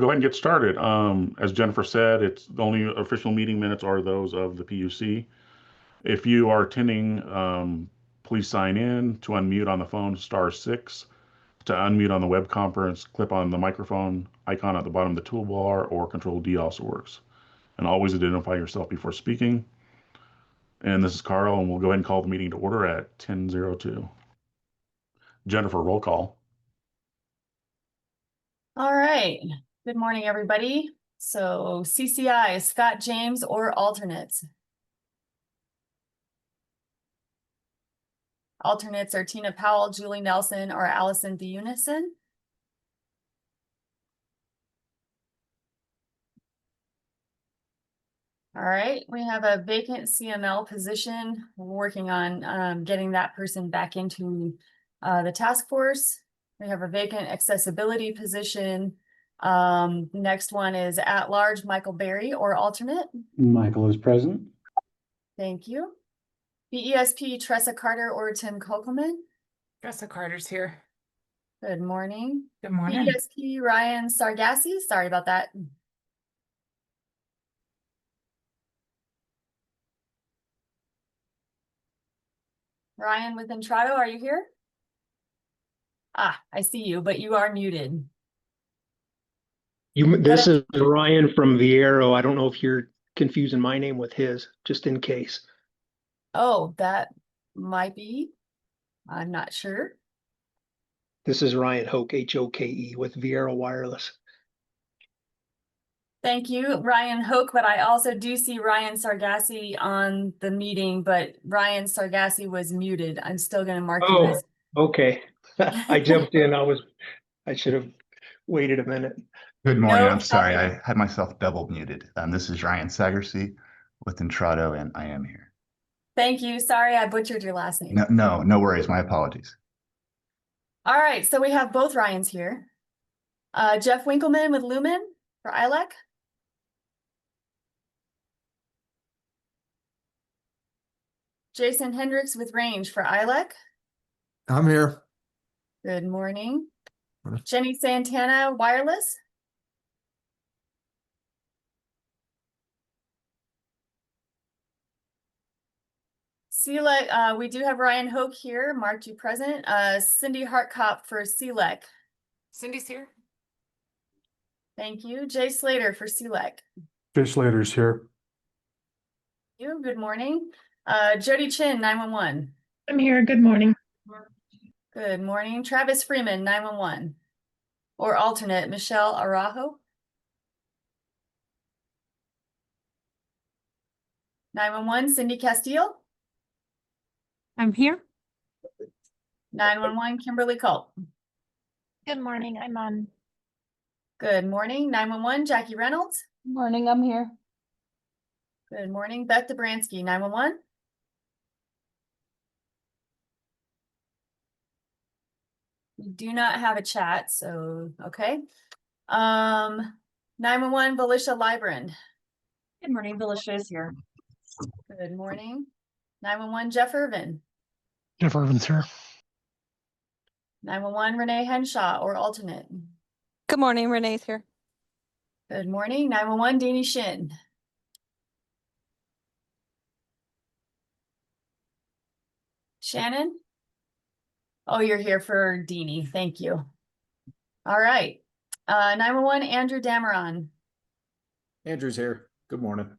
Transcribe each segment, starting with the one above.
Go ahead and get started. As Jennifer said, it's the only official meeting minutes are those of the PUC. If you are attending, please sign in. To unmute on the phone, *6. To unmute on the web conference, click on the microphone icon at the bottom of the toolbar, or Control D also works. And always identify yourself before speaking. And this is Carl, and we'll go ahead and call the meeting to order at 10:02. Jennifer, roll call. All right. Good morning, everybody. So CCI, Scott James or alternates? Alternates are Tina Powell, Julie Nelson, or Allison Theunison. All right, we have a vacant CML position. We're working on getting that person back into the task force. We have a vacant accessibility position. Next one is at large, Michael Berry or alternate. Michael is present. Thank you. BESP, Tressa Carter or Tim Kokelman. Tressa Carter's here. Good morning. Good morning. BESP, Ryan Sargassi. Sorry about that. Ryan with Entrado, are you here? Ah, I see you, but you are muted. This is Ryan from Viero. I don't know if you're confusing my name with his, just in case. Oh, that might be. I'm not sure. This is Ryan Hoke, Hoke, with Viero Wireless. Thank you, Ryan Hoke, but I also do see Ryan Sargassi on the meeting, but Ryan Sargassi was muted. I'm still going to mark you as. Okay. I jumped in. I should have waited a minute. Good morning. No I'm sorry. problem. I had myself double muted. This is Ryan Sagarsey with Entrado, and I am here. Thank you. Sorry, I butchered your last name. No worries. My apologies. All right, so we have both Ryans here. Jeff Winkleman with Lumen for ILEC. Jason Hendricks with Range for ILEC. I'm here. Good morning. Morning. Jenny Santana, Wireless. CLEC, we do have Ryan Hoke here, marked you present. Cindy Hartkop for CLEC. Cindy's here. Thank you. Jay Slater for CLEC. Jay Slater's here. You, good morning. Jody Chin, 911. I'm here. Good morning. Good morning. Travis Freeman, 911. Or alternate, Michelle Araujo. 911, Cindy Castile. I'm here. 911, Kimberly Culp. Good morning. I'm on. Good morning. 911, Jackie Reynolds. Morning. I'm here. Good morning, Beth Dobransky, 911. We do not have a chat, so okay. 911, Valisha Librand. Good morning. Valisha is here. Good morning. 911, Jeff Irvin. Jeff Irvin's here. 911, Renee Henshaw or alternate. Good morning, Renee's here. Good morning. 911, Deanie Shin. Shannon? Oh, you're here for Deanie. Thank you. All right. 911, Andrew Dameron. Andrew's here. Good morning.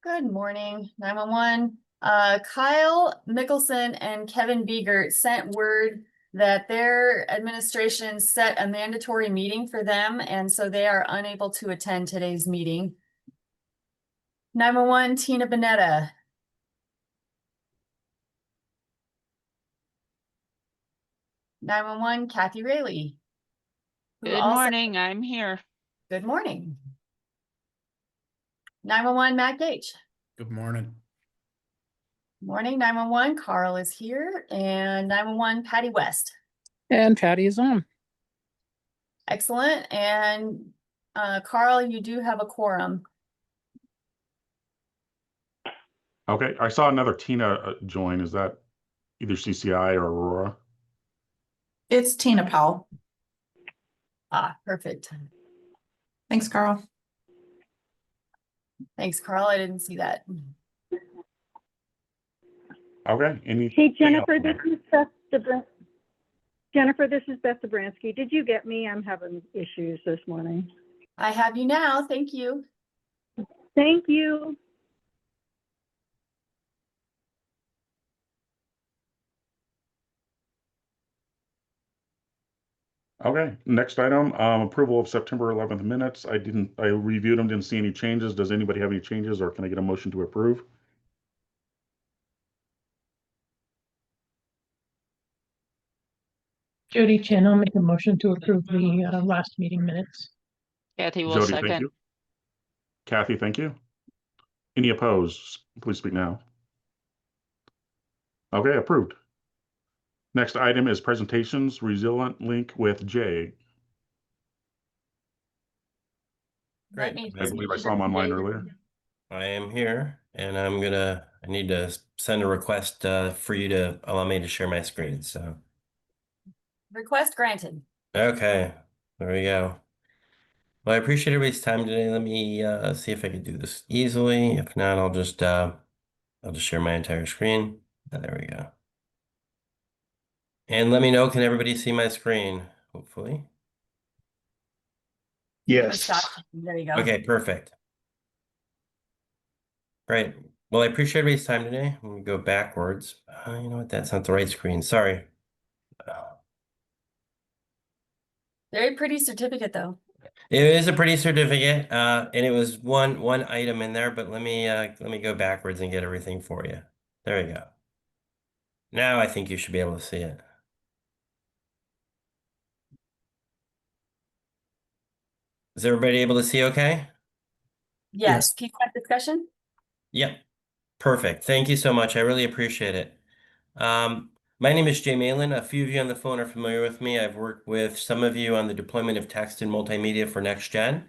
Good morning. 911. Kyle Mickelson and Kevin Biegert sent word that their administration set a mandatory meeting for them, and so they are unable to attend today's meeting. 911, Tina Bonetta. (911) Kathy Rayleigh. Good morning, I'm here. Good morning. 911, Matt Gage. Good morning. Morning. 911, Carl is here, and 911, Patty West. And Patty is on. Excellent. And Carl, you do have a quorum. Okay, I saw another Tina join. Is that either CCI or Aurora? It's Tina Powell. Ah, perfect. Thanks, Carl. Thanks, Carl. I didn't see that. Okay, any? Hey, Jennifer, this is Beth Dobransky. Did you get me? I'm having issues this morning. I have you now. Thank you. Thank you. Okay, next item, approval of September 11th minutes. I reviewed them, didn't see any changes. Does anybody have any changes, or can I get a motion to approve? Jody Chen, I'll make a motion to approve the last meeting minutes. Kathy will Jody, thank second. you. Kathy, thank you. Any opposed? Please speak now. Okay, approved. Next item is presentations, Resilient Link with Jay. Let Great. me I believe I saw him online earlier. I am here and I need to send a request for you to allow me to share my screen. So, Request granted. okay, there we go. Well, I appreciate everybody's time today. Let me see if I can do this easily. If not, I'll just share my entire screen. There we go. And let me know, can everybody see my screen? Hopefully. Yes. Stop. There you go. Okay, perfect. Great. Well, I appreciate everybody's time today. Let me go backwards. You know what? That's not the right screen. Sorry. Very pretty certificate though. It is a pretty certificate, and it was one item in there, but let me go backwards and get everything for you. There we go. Now I think you should be able to see it. Is everybody able to see okay? Yes. Keep that discussion. Yep. Perfect. Thank you so much. I really appreciate it. My name is Jay Malin. A few of you on the phone are familiar with me. I've worked with some of you on the deployment of text and multimedia for NextGen.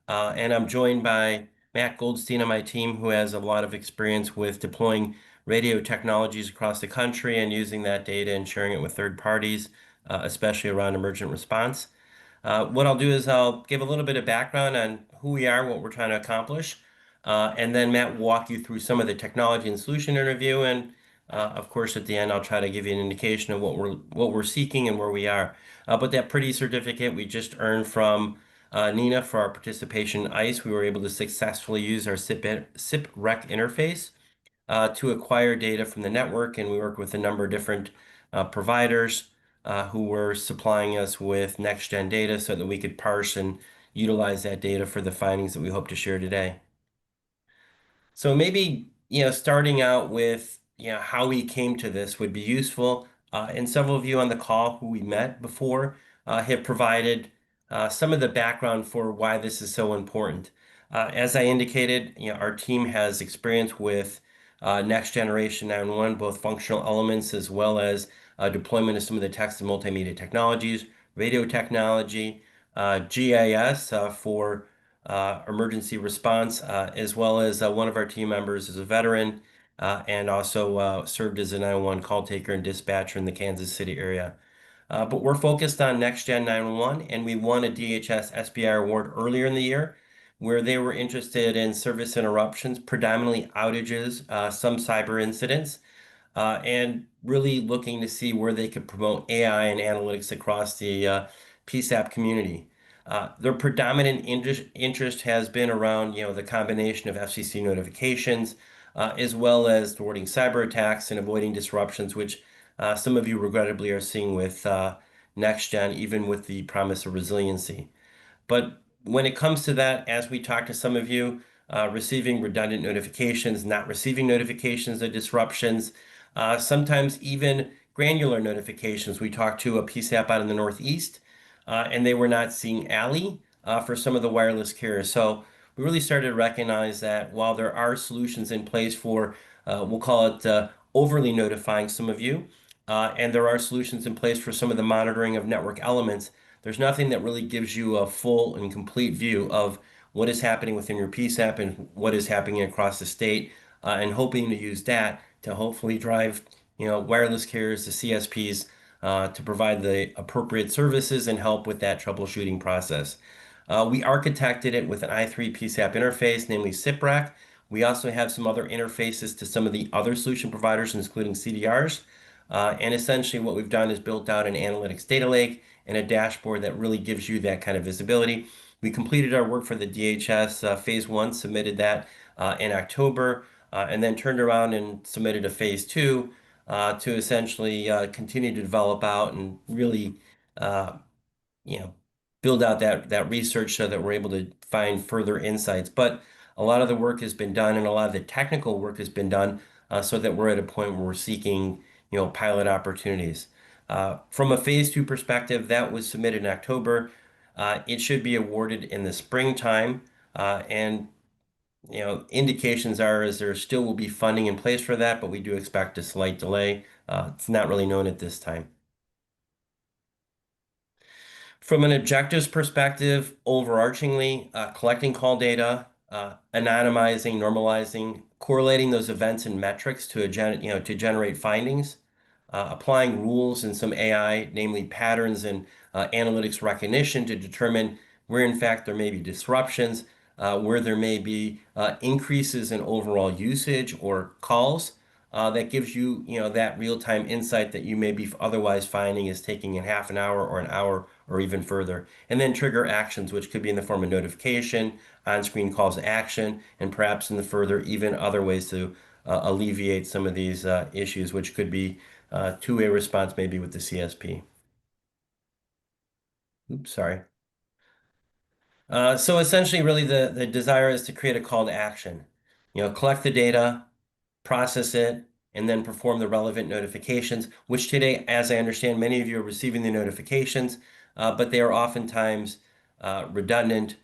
And I'm joined by Matt Goldstein on my team, who has a lot of experience with deploying radio technologies across the country and using that data and sharing it with third parties, especially around emergent response. What I'll do is I'll give a little bit of background on who we are, what we're trying to accomplish, and then Matt will walk you through some of the technology and solution interview. And of course, at the end, I'll try to give you an indication of what we're seeking and where we are. But that pretty certificate we just earned from Nina for our participation in ICE, we were able to successfully use our SIP-REC interface to acquire data from the network, and we work with a number of different providers who were supplying us with next-gen data so that we could parse and utilize that data for the findings that we hope to share today. So maybe, starting out with, how we came to this would be useful. And several of you on the call who we met before have provided some of the background for why this is so important. As I indicated, our team has experience with next generation 911, both functional elements as well as deployment of some of the text and multimedia technologies, radio technology, GIS for emergency response, as well as one of our team members is a veteran and also served as a 911 call taker and dispatcher in the Kansas City area. But we're focused on NextGen 911, and we won a DHS SBI award earlier in the year where they were interested in service interruptions, predominantly outages, some cyber incidents, and really looking to see where they could promote AI and analytics across the PSAP community. Their predominant interest has been around, the combination of FCC notifications, as well as thwarting cyber attacks and avoiding disruptions, which some of you regrettably are seeing with NextGen, even with the promise of resiliency. But when it comes to that, as we talk to some of you, receiving redundant notifications, not receiving notifications of disruptions, sometimes even granular notifications. We talked to a PSAP out in the Northeast, and they were not seeing ALI for some of the wireless carriers. So we really started to recognize that while there are solutions in place for, we'll call it overly notifying some of you, and there are solutions in place for some of the monitoring of network elements, there's nothing that really gives you a full and complete view of what is happening within your PSAP and what is happening across the state, and hoping to use that to hopefully drive, wireless carriers, the CSPs, to provide the appropriate services and help with that troubleshooting process. We architected it with an i3 PSAP interface, namely SIPRAC. We also have some other interfaces to some of the other solution providers, including CDRs. And essentially what we've done is built out an analytics data lake and a dashboard that really gives you that kind of visibility. We completed our work for the DHS phase 1, submitted that in October, and then turned around and submitted a phase 2 to essentially continue to develop out and really build out that research so that we're able to find further insights. But a lot of the work has been done and a lot of the technical work has been done so that we're at a point where we're seeking, pilot opportunities. From a phase 2 perspective, that was submitted in October. It should be awarded in the springtime. And indications are is there still will be funding in place for that, but we do expect a slight delay. It's not really known at this time. From an objectives perspective, overarchingly, collecting call data, anonymizing, normalizing, correlating those events and metrics to generate findings, applying rules and some AI, namely patterns and analytics recognition to determine where in fact there may be disruptions, where there may be increases in overall usage or calls. That gives you, that real-time insight that you may be otherwise finding is taking in half an hour or an hour or even further. And then trigger actions, which could be in the form of notification, on-screen calls to action, and perhaps in the further even other ways to alleviate some of these issues, which could be two-way response maybe with the CSP. Oops, sorry. So essentially, really, the desire is to create a call to action. Collect the data, process it, and then perform the relevant notifications, which today, as I understand, many of you are receiving the notifications, but they are oftentimes redundant,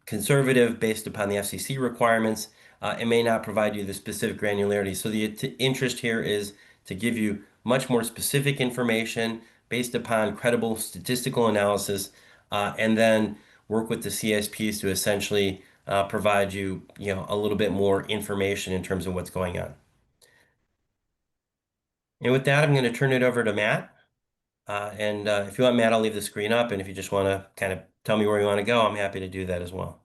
conservative based upon the FCC requirements, and may not provide you the specific granularity. So the interest here is to give you much more specific information based upon credible statistical analysis, and then work with the CSPs to essentially provide you, a little bit more information in terms of what's going on. And with that, I'm going to turn it over to Matt. And if you want, Matt, I'll leave the screen up. And if you just want to kind of tell me where you want to go, I'm happy to do that as well.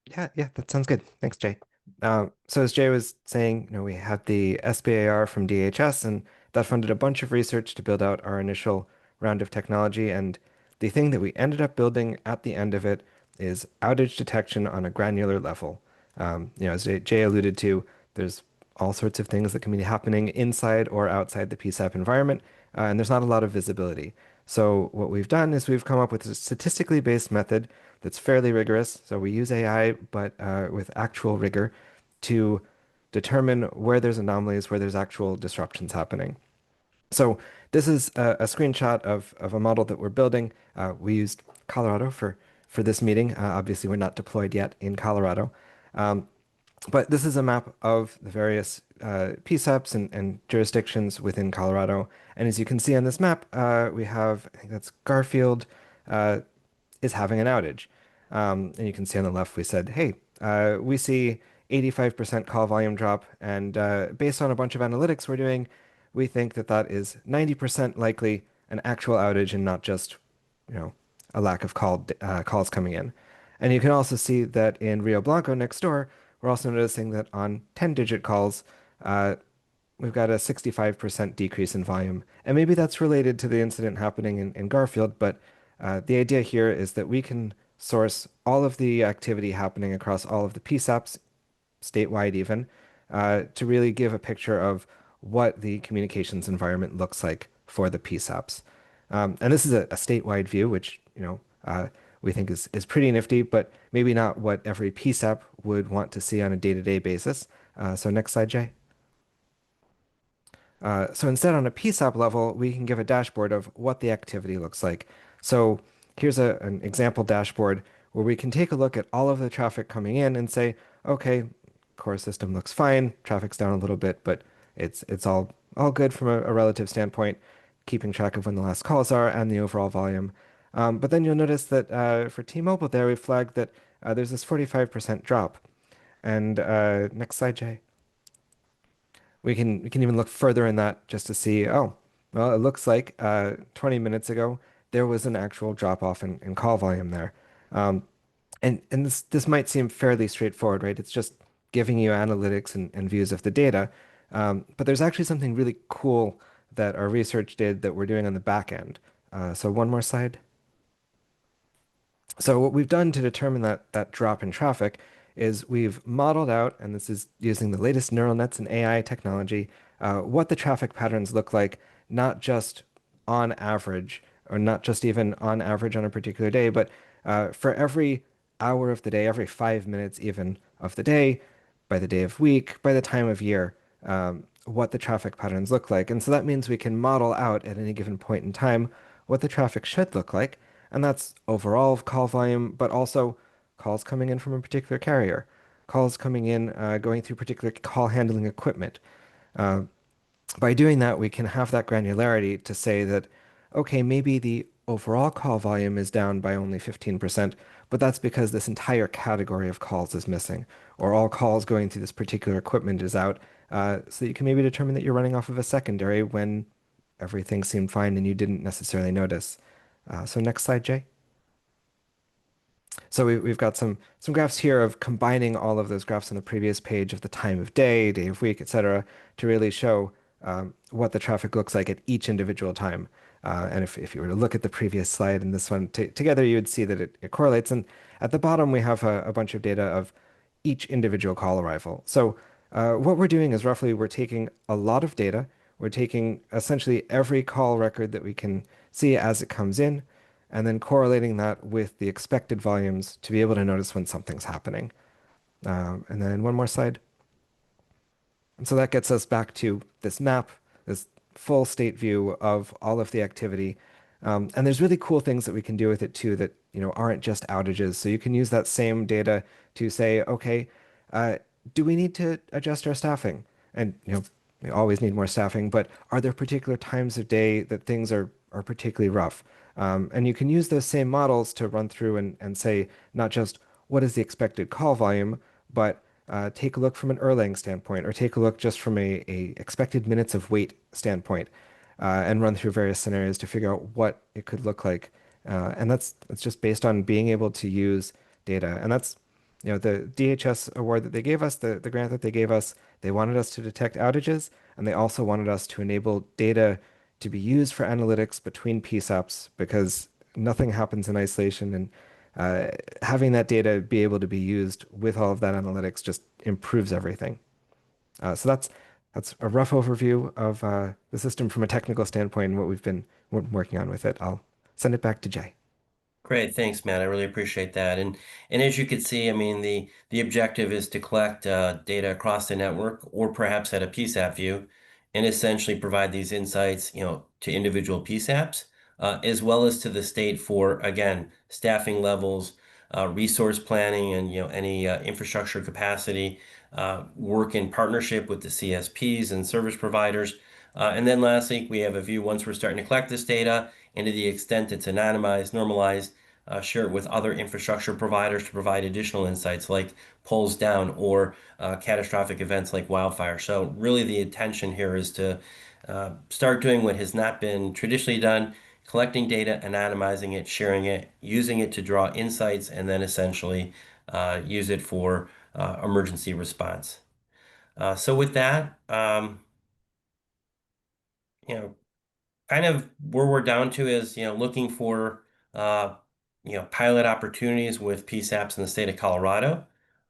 Yeah, that sounds good. Thanks, Jay. So as Jay was saying, we have the SBIR from DHS, and that funded a bunch of research to build out our initial round of technology. And the thing that we ended up building at the end of it is outage detection on a granular level. As Jay alluded to, there's all sorts of things that can be happening inside or outside the PSAP environment, and there's not a lot of visibility. So what we've done is we've come up with a statistically based method that's fairly rigorous. So we use AI, but with actual rigor to determine where there's anomalies, where there's actual disruptions happening. So this is a screenshot of a model that we're building. We used Colorado for this meeting. Obviously, we're not deployed yet in Colorado. But this is a map of the various PSAPs and jurisdictions within Colorado. And as you can see on this map, we have, I think that's Garfield, is having an outage. And you can see on the left, we said, hey, we see 85% call volume drop. And based on a bunch of analytics we're doing, we think that that is 90% likely an actual outage and not just, a lack of calls coming in. And you can also see that in Rio Blanco next door, we're also noticing that on 10-digit calls, we've got a 65% decrease in volume. And maybe that's related to the incident happening in Garfield, but the idea here is that we can source all of the activity happening across all of the PSAPs, statewide even, to really give a picture of what the communications environment looks like for the PSAPs. And this is a statewide view, which, we think is pretty nifty, but maybe not what every PSAP would want to see on a day-to-day basis. So next slide, Jay. So instead, on a PSAP level, we can give a dashboard of what the activity looks like. So here's an example dashboard where we can take a look at all of the traffic coming in and say, okay, core system looks fine, traffic's down a little bit, but it's all good from a relative standpoint, keeping track of when the last calls are and the overall volume. But then you'll notice that for T-Mobile there, we flagged that there's this 45% drop. And next slide, Jay. We can even look further in that just to see, oh, well, it looks like 20 minutes ago, there was an actual drop off in call volume there. And this might seem fairly straightforward, right? It's just giving you analytics and views of the data. But there's actually something really cool that our research did that we're doing on the back end. So one more slide. So what we've done to determine that drop in traffic is we've modeled out, and this is using the latest neural nets and AI technology, what the traffic patterns look like, not just on average, or not just even on average on a particular day, but for every hour of the day, every 5 minutes even of the day, by the day of week, by the time of year, what the traffic patterns look like. And so that means we can model out at any given point in time what the traffic should look like. And that's overall call volume, but also calls coming in from a particular carrier, calls coming in, going through particular call handling equipment. By doing that, we can have that granularity to say that, okay, maybe the overall call volume is down by only 15%, but that's because this entire category of calls is missing, or all calls going through this particular equipment is out. So you can maybe determine that you're running off of a secondary when everything seemed fine and you didn't necessarily notice. So next slide, Jay. So we've got some graphs here of combining all of those graphs on the previous page of the time of day, day of week, etc., to really show what the traffic looks like at each individual time. And if you were to look at the previous slide and this one together, you would see that it correlates. And at the bottom, we have a bunch of data of each individual call arrival. So what we're doing is roughly we're taking a lot of data. We're taking essentially every call record that we can see as it comes in, and then correlating that with the expected volumes to be able to notice when something's happening. And then one more slide. And so that gets us back to this map, this full state view of all of the activity. And there's really cool things that we can do with it too that aren't just outages. So you can use that same data to say, okay, do we need to adjust our staffing? And we always need more staffing, but are there particular times of day that things are particularly rough? And you can use those same models to run through and say not just what is the expected call volume, but take a look from an Erlang standpoint, or take a look just from a expected minutes of wait standpoint, and run through various scenarios to figure out what it could look like. And that's just based on being able to use data. And that's the DHS award that they gave us, the grant that they gave us. They wanted us to detect outages, and they also wanted us to enable data to be used for analytics between PSAPs, because nothing happens in isolation, and having that data be able to be used with all of that analytics just improves everything. So that's a rough overview of the system from a technical standpoint and what we've been working on with it. I'll send it back to Jay. Great, thanks, Matt. I really appreciate that. And as you can see, I mean, the objective is to collect data across the network, or perhaps at a PSAP view, and essentially provide these insights, to individual PSAPs, as well as to the state for, again, staffing levels, resource planning, and any infrastructure capacity, work in partnership with the CSPs and service providers. And then lastly, we have a view once we're starting to collect this data, and to the extent it's anonymized, normalized, share it with other infrastructure providers to provide additional insights like polls down or catastrophic events like wildfire. So really the intention here is to start doing what has not been traditionally done, collecting data, anonymizing it, sharing it, using it to draw insights, and then essentially use it for emergency response. So with that, kind of where we're down to is, looking for, pilot opportunities with PSAPs in the state of Colorado,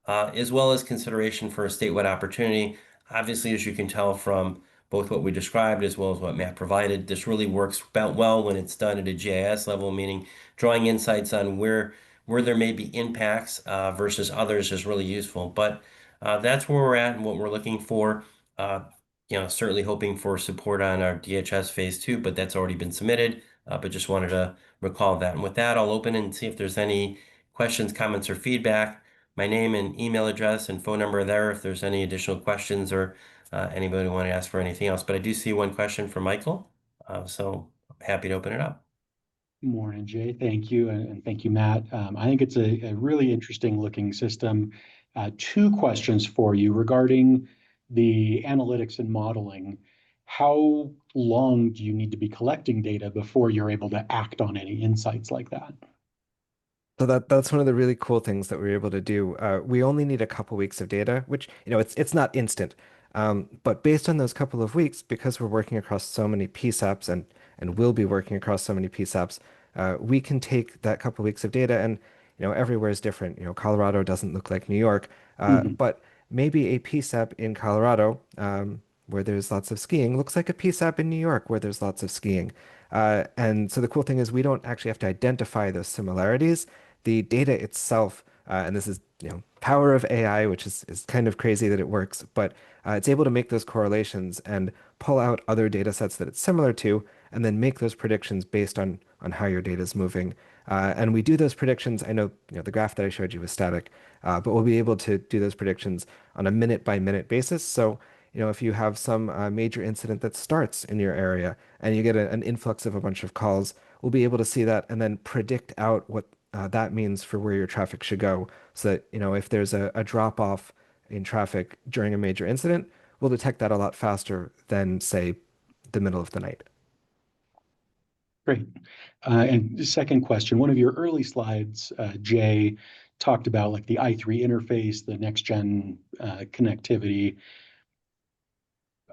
as well as consideration for a statewide opportunity. Obviously, as you can tell from both what we described as well as what Matt provided, this really works well when it's done at a GIS level, meaning drawing insights on where there may be impacts versus others is really useful. But that's where we're at and what we're looking for. Certainly hoping for support on our DHS phase 2, but that's already been submitted. But just wanted to recall that. And with that, I'll open and see if there's any questions, comments, or feedback. My name and email address and phone number are there if there's any additional questions or anybody want to ask for anything else. But I do see one question from Michael, so I'm happy to open it up. Morning, Jay. Thank you. And thank you, Matt. I think it's a really interesting looking system. 2 questions for you regarding the analytics and modeling. How long do you need to be collecting data before you're able to act on any insights like that? So that's one of the really cool things that we're able to do. We only need a couple weeks of data, which, it's not instant. But based on those couple of weeks, because we're working across so many PSAPs and will be working across so many PSAPs, we can take that couple of weeks of data and, everywhere is different. Colorado doesn't look like New York, but maybe a PSAP in Colorado, where there's lots of skiing, looks like a PSAP in New York where there's lots of skiing. And so the cool thing is we don't actually have to identify those similarities. The data itself, and this is, power of AI, which is kind of crazy that it works, but it's able to make those correlations and pull out other data sets that it's similar to, and then make those predictions based on how your data is moving. And we do those predictions. I know, the graph that I showed you was static, but we'll be able to do those predictions on a minute by minute basis. So, if you have some major incident that starts in your area and you get an influx of a bunch of calls, we'll be able to see that and then predict out what that means for where your traffic should go. So that, if there's a drop off in traffic during a major incident, we'll detect that a lot faster than, say, the middle of the night. Great. And the second question, one of your early slides, Jay, talked about like the i3 interface, the next gen connectivity.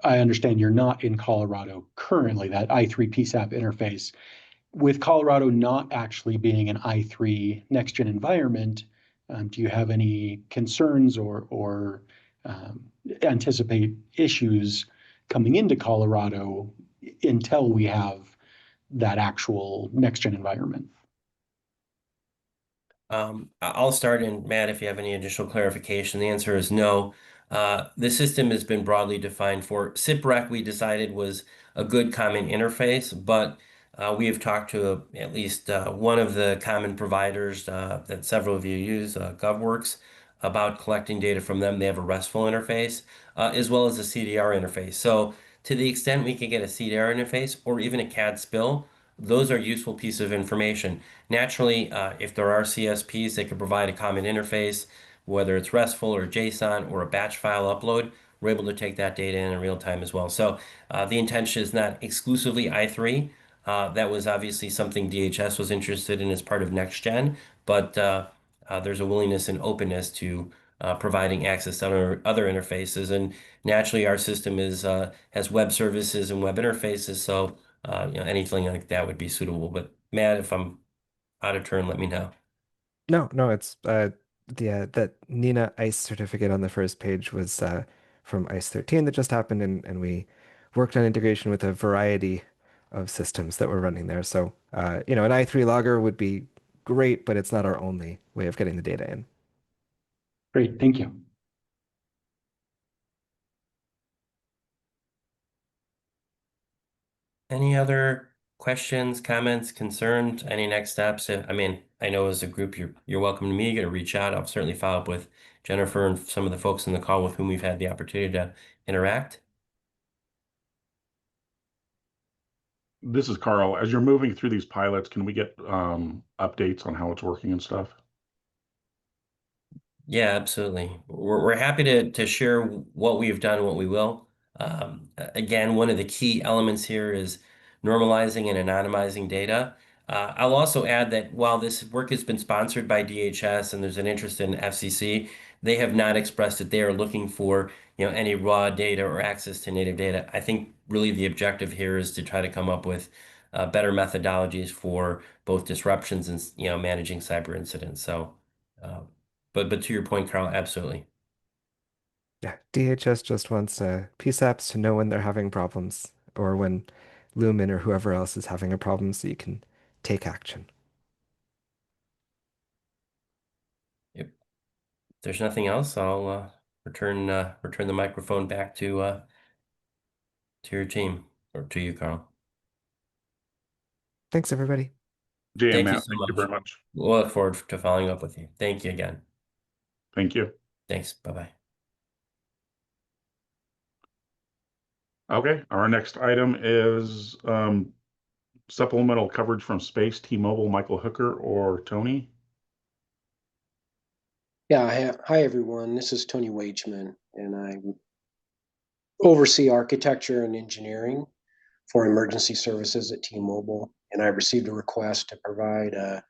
I understand you're not in Colorado currently, that i3 PSAP interface. With Colorado not actually being an i3 next gen environment, do you have any concerns or anticipate issues coming into Colorado until we have that actual next gen environment? I'll start, and Matt, if you have any additional clarification, the answer is no. The system has been broadly defined for SIPREC. We decided was a good common interface, but we have talked to at least one of the common providers that several of you use, GovWorks, about collecting data from them. They have a RESTful interface as well as a CDR interface. So to the extent we can get a CDR interface or even a CAD spill, those are useful pieces of information. Naturally, if there are CSPs that can provide a common interface, whether it's RESTful or JSON or a batch file upload, we're able to take that data in real time as well. So the intention is not exclusively i3. That was obviously something DHS was interested in as part of NextGen, but there's a willingness and openness to providing access to other interfaces. And naturally, our system has web services and web interfaces, so anything like that would be suitable. But Matt, if I'm out of turn, let me know. No, it's that Nina ICE certificate on the first page was from ICE 13 that just happened, and we worked on integration with a variety of systems that were running there. So, an i3 logger would be great, but it's not our only way of getting the data in. Great, thank you. Any other questions, comments, concerns, any next steps? I mean, I know as a group, you're welcome to me. You're gonna reach out. I'll certainly follow up with Jennifer and some of the folks in the call with whom we've had the opportunity to interact. This is Carl. As you're moving through these pilots, can we get updates on how it's working and stuff? Yeah, absolutely. We're happy to share what we've done and what we will. Again, one of the key elements here is normalizing and anonymizing data. I'll also add that while this work has been sponsored by DHS and there's an interest in FCC, they have not expressed that they are looking for any raw data or access to native data. I think really the objective here is to try to come up with better methodologies for both disruptions and managing cyber incidents. So. But to your point, Carl, absolutely. Yeah, DHS just wants PSAPs to know when they're having problems or when Lumen or whoever else is having a problem so you can take action. Yep. If there's nothing else, I'll return the microphone back to your team, or to you, Carl. Thanks, everybody. Jay and Thank you Matt, so thank you very much. We'll look forward to following up with you. Thank you again. Thank you. Thanks. Bye-bye. Okay, our next item is supplemental coverage from space, T-Mobile, Michael Hooker or Tony. Yeah, hi everyone. This is Tony Wageman, and I oversee architecture and engineering for emergency services at T-Mobile. And I received a request to provide a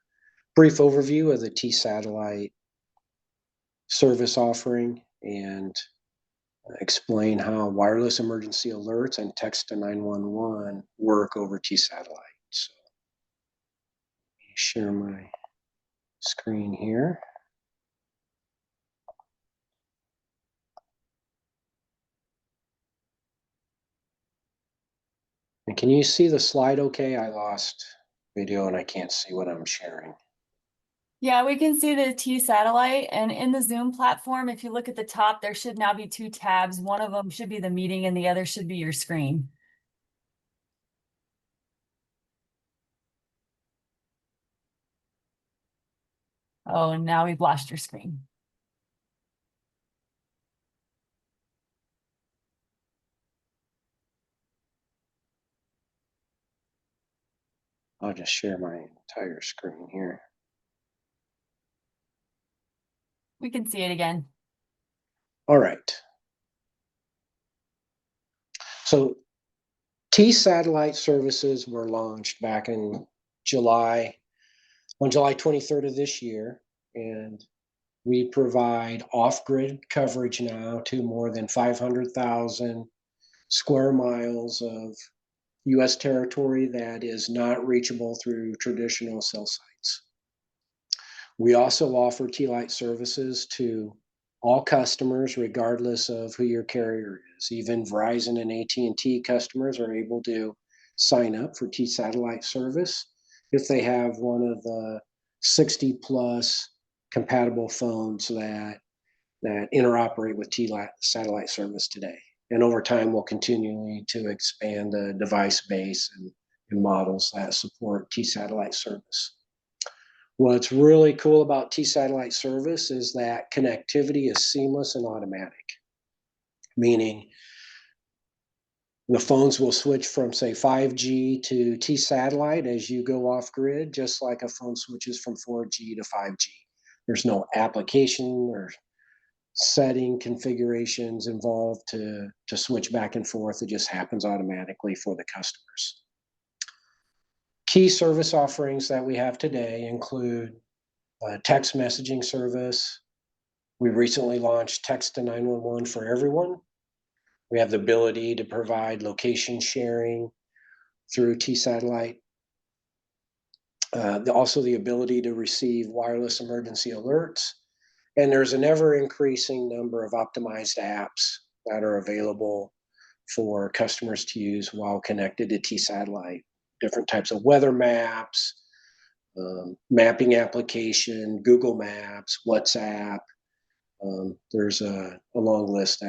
brief overview of the T-Satellite service offering and explain how wireless emergency alerts and text to 911 work over T-Satellite. So let me share my screen here. And can you see the slide okay? I lost video and I can't see what I'm sharing. Yeah, we can see the T-Satellite, and in the Zoom platform, if you look at the top, there should now be 2 tabs. One of them should be the meeting and the other should be your screen. Oh, and now we've lost your screen. I'll just share my entire screen here. We can see it again. All right. So T-Satellite services were launched back in July, on July 23rd of this year, and we provide off-grid coverage now to more than 500,000 square miles of U.S. territory that is not reachable through traditional cell sites. We also offer T-Lite services to all customers, regardless of who your carrier is. Even Verizon and AT&T customers are able to sign up for T-Satellite service if they have one of the 60 plus compatible phones that interoperate with T-Satellite service today. And over time, we'll continually to expand the device base and models that support T-Satellite service. What's really cool about T-Satellite service is that connectivity is seamless and automatic, meaning the phones will switch from, say, 5G to T-Satellite as you go off grid, just like a phone switches from 4G to 5G. There's no application or setting configurations involved to switch back and forth. It just happens automatically for the customers. Key service offerings that we have today include text messaging service. We recently launched text to 911 for everyone. We have the ability to provide location sharing through T-Satellite. Also the ability to receive wireless emergency alerts. And there's an ever increasing number of optimized apps that are available for customers to use while connected to T-Satellite. Different types of weather maps, mapping application, Google Maps, WhatsApp. There's a long list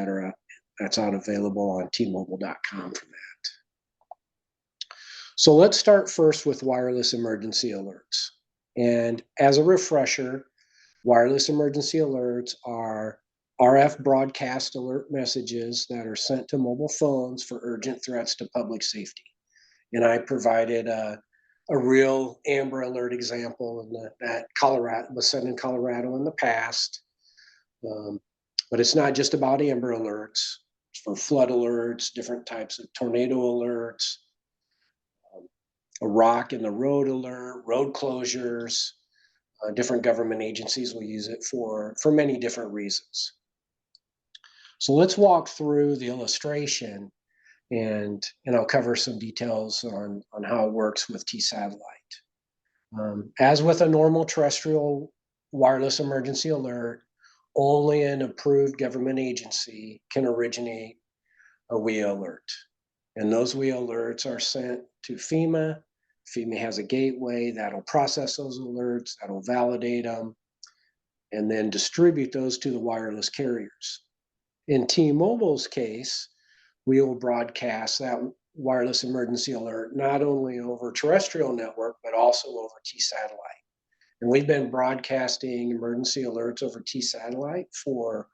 that's out available on tmobile.com for that. So let's start first with wireless emergency alerts. And as a refresher, wireless emergency alerts are RF broadcast alert messages that are sent to mobile phones for urgent threats to public safety. And I provided a real Amber Alert example that Colorado was sent in Colorado in the past. But it's not just about Amber Alerts. It's for flood alerts, different types of tornado alerts, a rock in the road alert, road closures. Different government agencies will use it for many different reasons. So let's walk through the illustration and I'll cover some details on how it works with T-Satellite. As with a normal terrestrial wireless emergency alert, only an approved government agency can originate a WEA alert. And those WEA alerts are sent to FEMA. FEMA has a gateway that'll process those alerts, that'll validate them, and then distribute those to the wireless carriers. In T-Mobile's case, we will broadcast that wireless emergency alert not only over terrestrial network, but also over T-Satellite. And we've been broadcasting emergency alerts over T-Satellite for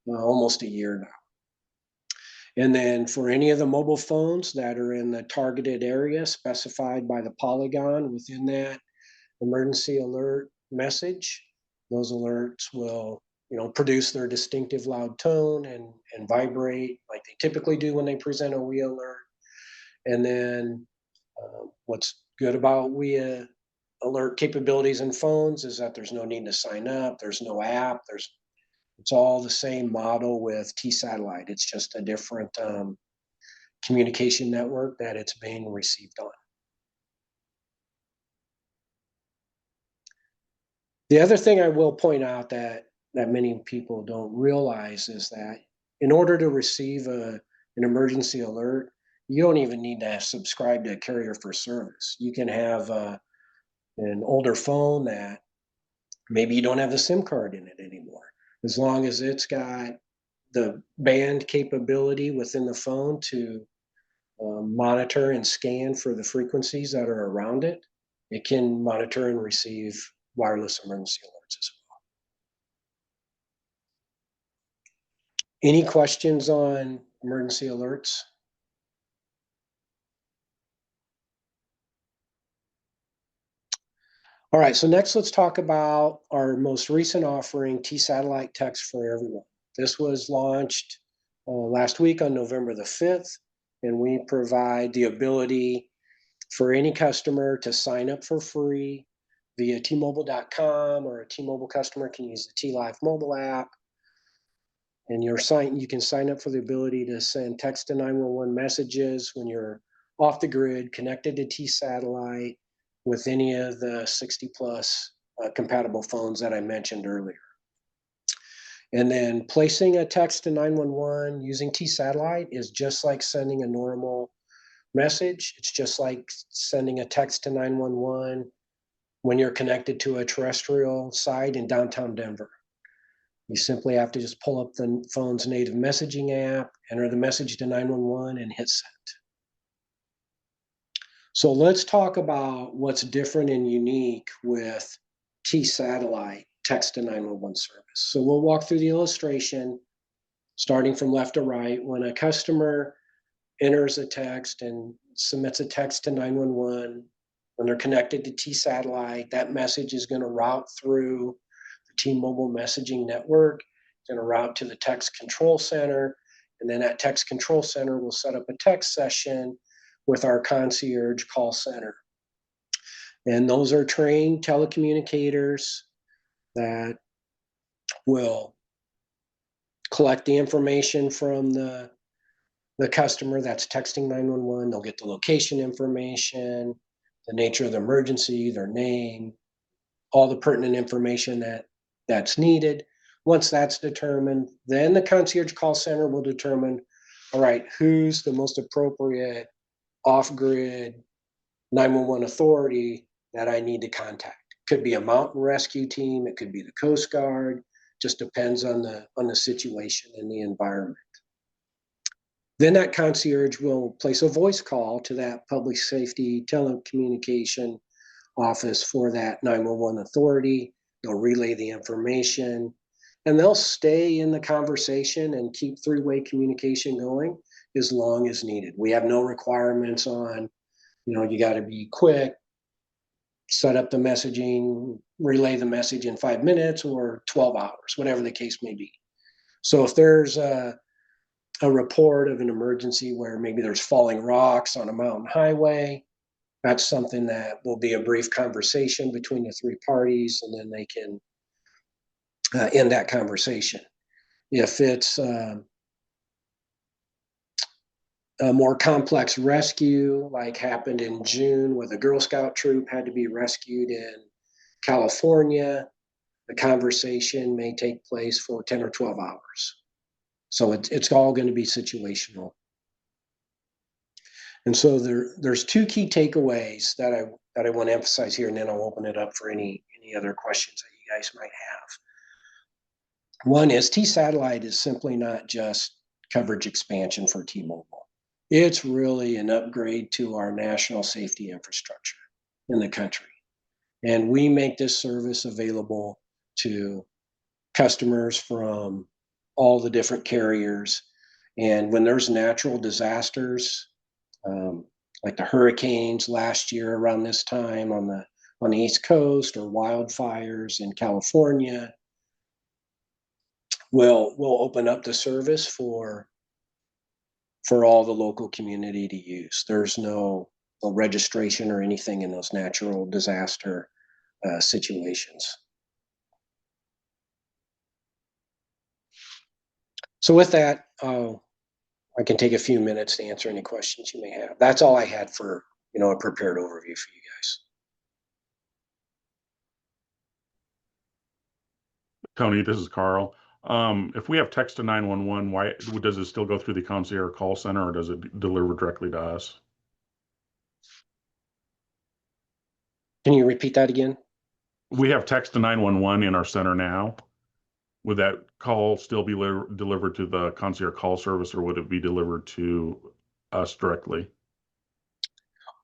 almost a year now. And then for any of the mobile phones that are in the targeted area specified by the polygon within that emergency alert message, those alerts will, produce their distinctive loud tone and vibrate like they typically do when they present a WEA alert. And then what's good about WEA alert capabilities in phones is that there's no need to sign up. There's no app. It's all the same model with T-Satellite. It's just a different communication network that it's being received on. The other thing I will point out that many people don't realize is that in order to receive an emergency alert, you don't even need to subscribe to a carrier for service. You can have an older phone that maybe you don't have the SIM card in it anymore. As long as it's got the band capability within the phone to monitor and scan for the frequencies that are around it, it can monitor and receive wireless emergency alerts as well. Any questions on emergency alerts? All right, so next let's talk about our most recent offering, T-Satellite Text for Everyone. This was launched last week on November the 5th, and we provide the ability for any customer to sign up for free via T-Mobile.com, or a T-Mobile customer can use the T-Life mobile app. And you can sign up for the ability to send text to 911 messages when you're off the grid, connected to T-Satellite, with any of the 60 plus compatible phones that I mentioned earlier. And then placing a text to 911 using T-Satellite is just like sending a normal message. It's just like sending a text to 911 when you're connected to a terrestrial site in downtown Denver. You simply have to just pull up the phone's native messaging app, enter the message to 911, and hit send. So let's talk about what's different and unique with T-Satellite text to 911 service. So we'll walk through the illustration starting from left to right. When a customer enters a text and submits a text to 911, when they're connected to T-Satellite, that message is going to route through the T-Mobile messaging network. It's going to route to the text control center, and then that text control center will set up a text session with our concierge call center. And those are trained telecommunicators that will collect the information from the customer that's texting 911. They'll get the location information, the nature of the emergency, their name, all the pertinent information that's needed. Once that's determined, then the concierge call center will determine, all right, who's the most appropriate off-grid 911 authority that I need to contact. Could be a mountain rescue team, it could be the Coast Guard, just depends on the situation and the environment. Then that concierge will place a voice call to that public safety telecommunication office for that 911 authority. They'll relay the information, and they'll stay in the conversation and keep three-way communication going as long as needed. We have no requirements on, you got to be quick, set up the messaging, relay the message in 5 minutes or 12 hours, whatever the case may be. So if there's a report of an emergency where maybe there's falling rocks on a mountain highway, that's something that will be a brief conversation between the three parties, and then they can end that conversation. If it's a more complex rescue, like happened in June with a Girl Scout troop had to be rescued in California, the conversation may take place for 10 or 12 hours. So it's all going to be situational. And so there's two key takeaways that I want to emphasize here, and then I'll open it up for any other questions that you guys might have. One is T-Satellite is simply not just coverage expansion for T-Mobile. It's really an upgrade to our national safety infrastructure in the country. And we make this service available to customers from all the different carriers. And when there's natural disasters, like the hurricanes last year around this time on the East Coast, or wildfires in California, we'll open up the service for all the local community to use. There's no registration or anything in those natural disaster situations. So with that, I can take a few minutes to answer any questions you may have. That's all I had for, a prepared overview for you guys. Tony, this is Carl. If we have text to 911, why does it still go through the concierge call center, or does it deliver directly to us? Can you repeat that again? We have text to 911 in our center now. Would that call still be delivered to the concierge call service, or would it be delivered to us directly?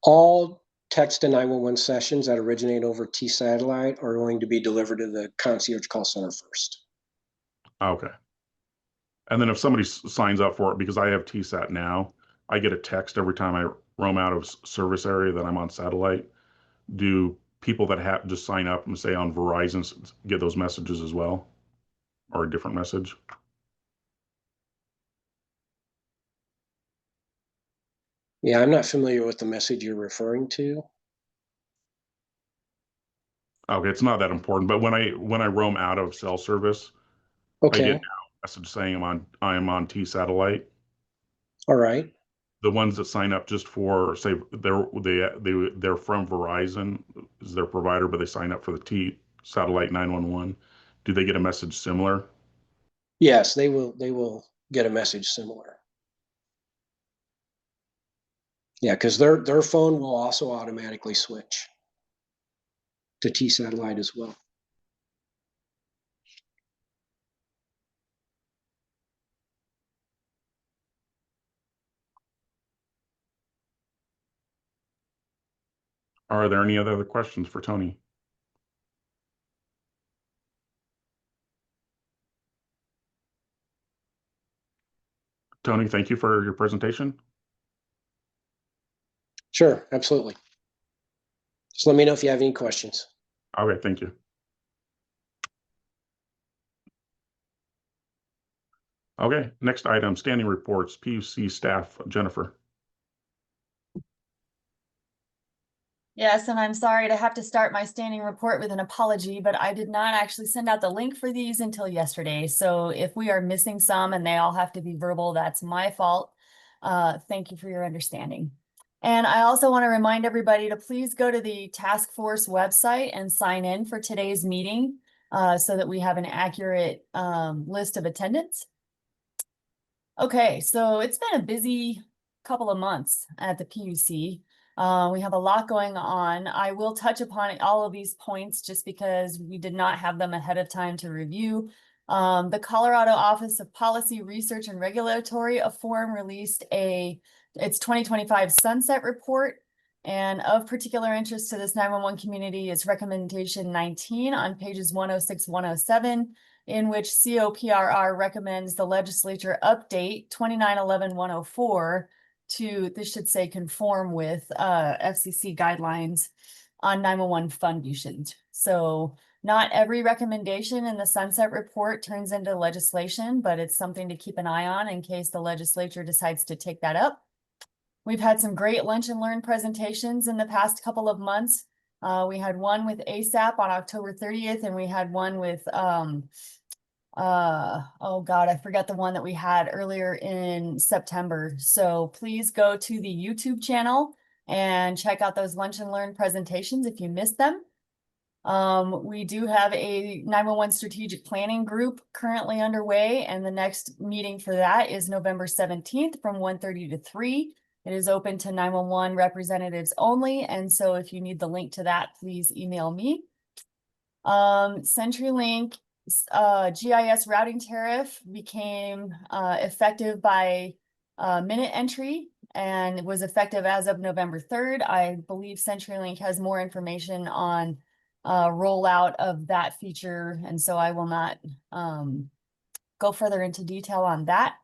All text to 911 sessions that originate over T-Satellite are going to be delivered to the concierge call center first. Okay. And then if somebody signs up for it, because I have TSAT now, I get a text every time I roam out of service area that I'm on satellite. Do people that have just sign up and say on Verizon get those messages as well, or a different message? Yeah, I'm not familiar with the message you're referring to. Okay, it's not that important, but when I roam out of cell service, Okay. I get a message saying I am on T-Satellite. All right. The ones that sign up just for, say, they're from Verizon is their provider, but they sign up for the T-Satellite 911. Do they get a message similar? Yes, they will get a message similar. Yeah, because their phone will also automatically switch to T-Satellite as well. Are there any other questions for Tony? Tony, thank you for your presentation. Sure, absolutely. Just let me know if you have any questions. Okay, thank you. Okay, next item, standing reports, PUC staff, Jennifer. Yes, and I'm sorry to have to start my standing report with an apology, but I did not actually send out the link for these until yesterday. So if we are missing some and they all have to be verbal, that's my fault. Thank you for your understanding. And I also want to remind everybody to please go to the task force website and sign in for today's meeting so that we have an accurate list of attendance. Okay, so it's been a busy couple of months at the PUC. We have a lot going on. I will touch upon all of these points just because we did not have them ahead of time to review. The Colorado Office of Policy Research and Regulatory Forum released its 2025 Sunset Report. And of particular interest to this 911 community is recommendation 19 on pages 106, 107, in which COPRR recommends the legislature update 2911-104 to, this should say, conform with FCC guidelines on 911 fund usage. So not every recommendation in the Sunset Report turns into legislation, but it's something to keep an eye on in case the legislature decides to take that up. We've had some great lunch and learn presentations in the past couple of months. We had one with ASAP on October 30th, and we had one with oh God, I forgot the one that we had earlier in September. So please go to the YouTube channel and check out those lunch and learn presentations if you missed them. We do have a 911 strategic planning group currently underway, and the next meeting for that is November 17th from 1:30 to 3. It is open to 911 representatives only, and so if you need the link to that, please email me. CenturyLink GIS routing tariff became effective by minute entry and was effective as of November 3rd. I believe CenturyLink has more information on rollout of that feature, and so I will not go further into detail on that.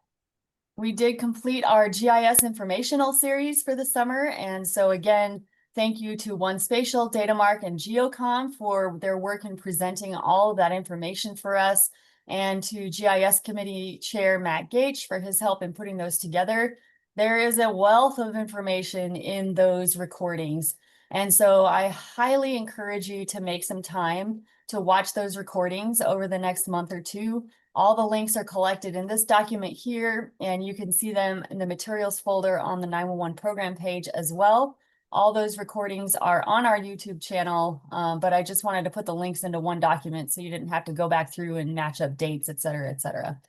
We did complete our GIS informational series for the summer, and so again, thank you to OneSpatial, Datamark, and Geocom for their work in presenting all of that information for us, and to GIS Committee Chair Matt Gage for his help in putting those together. there is a wealth of information in those recordings. And so I highly encourage you to make some time to watch those recordings over the next month or two. All the links are collected in this document here, and you can see them in the materials folder on the 911 program page as well. All those recordings are on our YouTube channel, but I just wanted to put the links into one document so you didn't have to go back through and match up dates, et cetera, et cetera.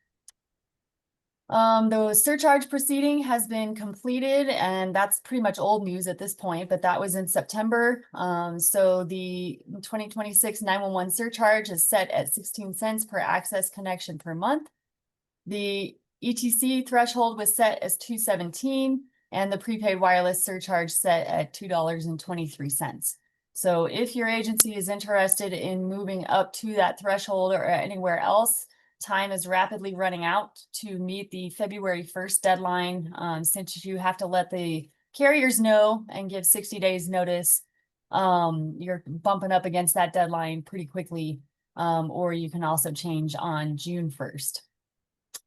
The surcharge proceeding has been completed, and that's pretty much old news at this point, but that was in September. So the 2026 911 surcharge is set at 16 cents per access connection per month. The ETC threshold was set as $2.17, and the prepaid wireless surcharge set at $2.23. So if your agency is interested in moving up to that threshold or anywhere else, time is rapidly running out to meet the February 1st deadline. Since you have to let the carriers know and give 60 days notice, you're bumping up against that deadline pretty quickly. Or you can also change on June 1st.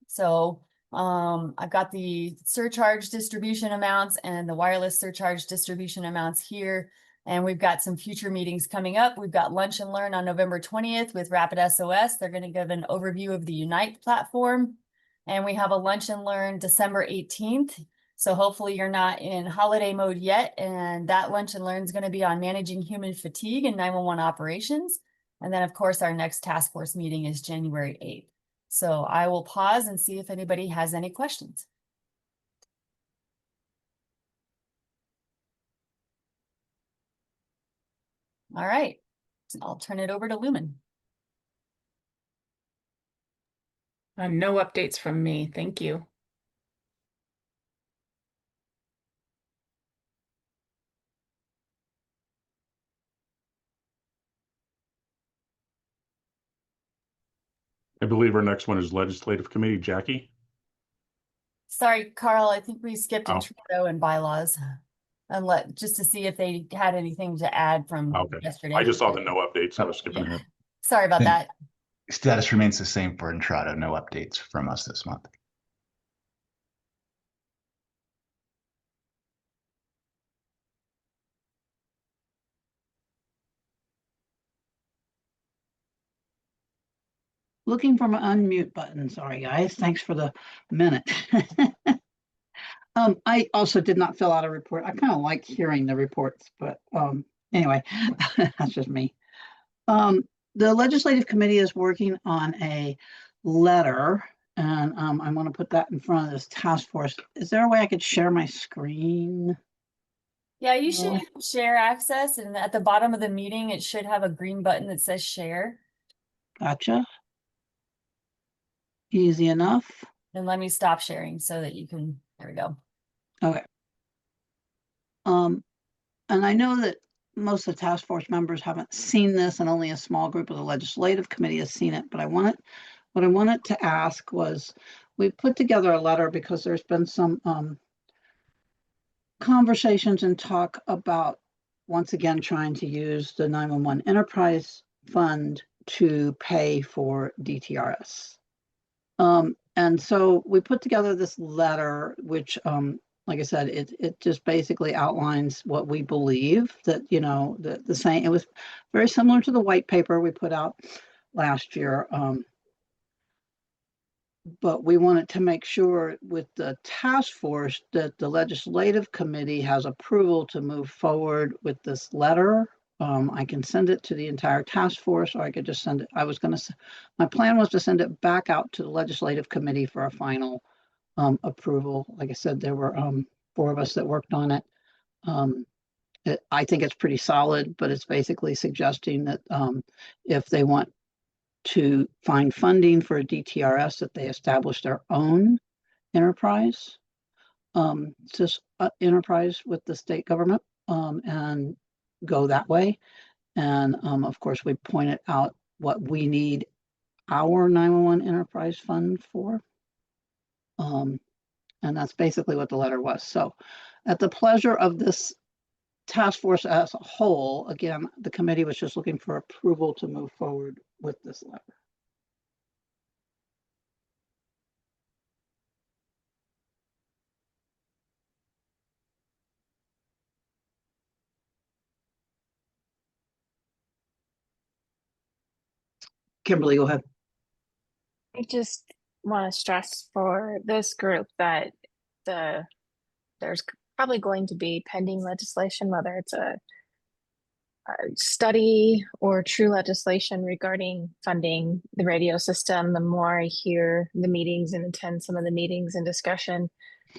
So I've got the surcharge distribution amounts and the wireless surcharge distribution amounts here. And we've got some future meetings coming up. We've got Lunch and Learn on November 20th with Rapid SOS. They're going to give an overview of the Unite platform. And we have a Lunch and Learn December 18th. So hopefully you're not in holiday mode yet. And that Lunch and Learn is going to be on managing human fatigue and 911 operations. And then, of course, our next task force meeting is January 8th. So I will pause and see if anybody has any questions. All right, I'll turn it over to Lumen. No updates from me. Thank you. I believe our next one is Legislative Committee. Jackie? Sorry, Carl, I think we skipped Oh. intro and bylaws. And just to see if they had anything to add from Okay. yesterday. I just saw the no updates. I was skipping ahead. Sorry about that. Status remains the same for Entrado. No updates from us this month. Looking for my unmute button. Sorry, guys. Thanks for the minute. I also did not fill out a report. I kind of like hearing the reports, but anyway, that's just me. The legislative committee is working on a letter, and I want to put that in front of this task force. Is there a way I could share my screen? Yeah, you should share access, and at the bottom of the meeting, it should have a green button that says share. Gotcha. Easy enough. And let me stop sharing so that you can, there we go. Okay. And I know that most of the task force members haven't seen this, and only a small group of the legislative committee has seen it, but what I wanted to ask was, we put together a letter because there's been some conversations and talk about, once again, trying to use the 911 Enterprise Fund to pay for DTRS. And so we put together this letter, which, like I said, it just basically outlines what we believe, that, you know, the same, it was very similar to the white paper we put out last year. But we wanted to make sure with the task force that the legislative committee has approval to move forward with this letter. I can send it to the entire task force, or I could just send it. My plan was to send it back out to the legislative committee for a final approval. Like I said, there were 4 of us that worked on it. I think it's pretty solid, but it's basically suggesting that if they want to find funding for a DTRS, that they establish their own enterprise, enterprise with the state government, and go that way. And of course, we pointed out what we need our 911 enterprise fund for. And that's basically what the letter was. So at the pleasure of this task force as a whole, again, the committee was just looking for approval to move forward with this letter. Kimberly, go ahead. I just want to stress for this group that there's probably going to be pending legislation, whether it's a study or true legislation regarding funding the radio system. The more I hear the meetings and attend some of the meetings and discussion,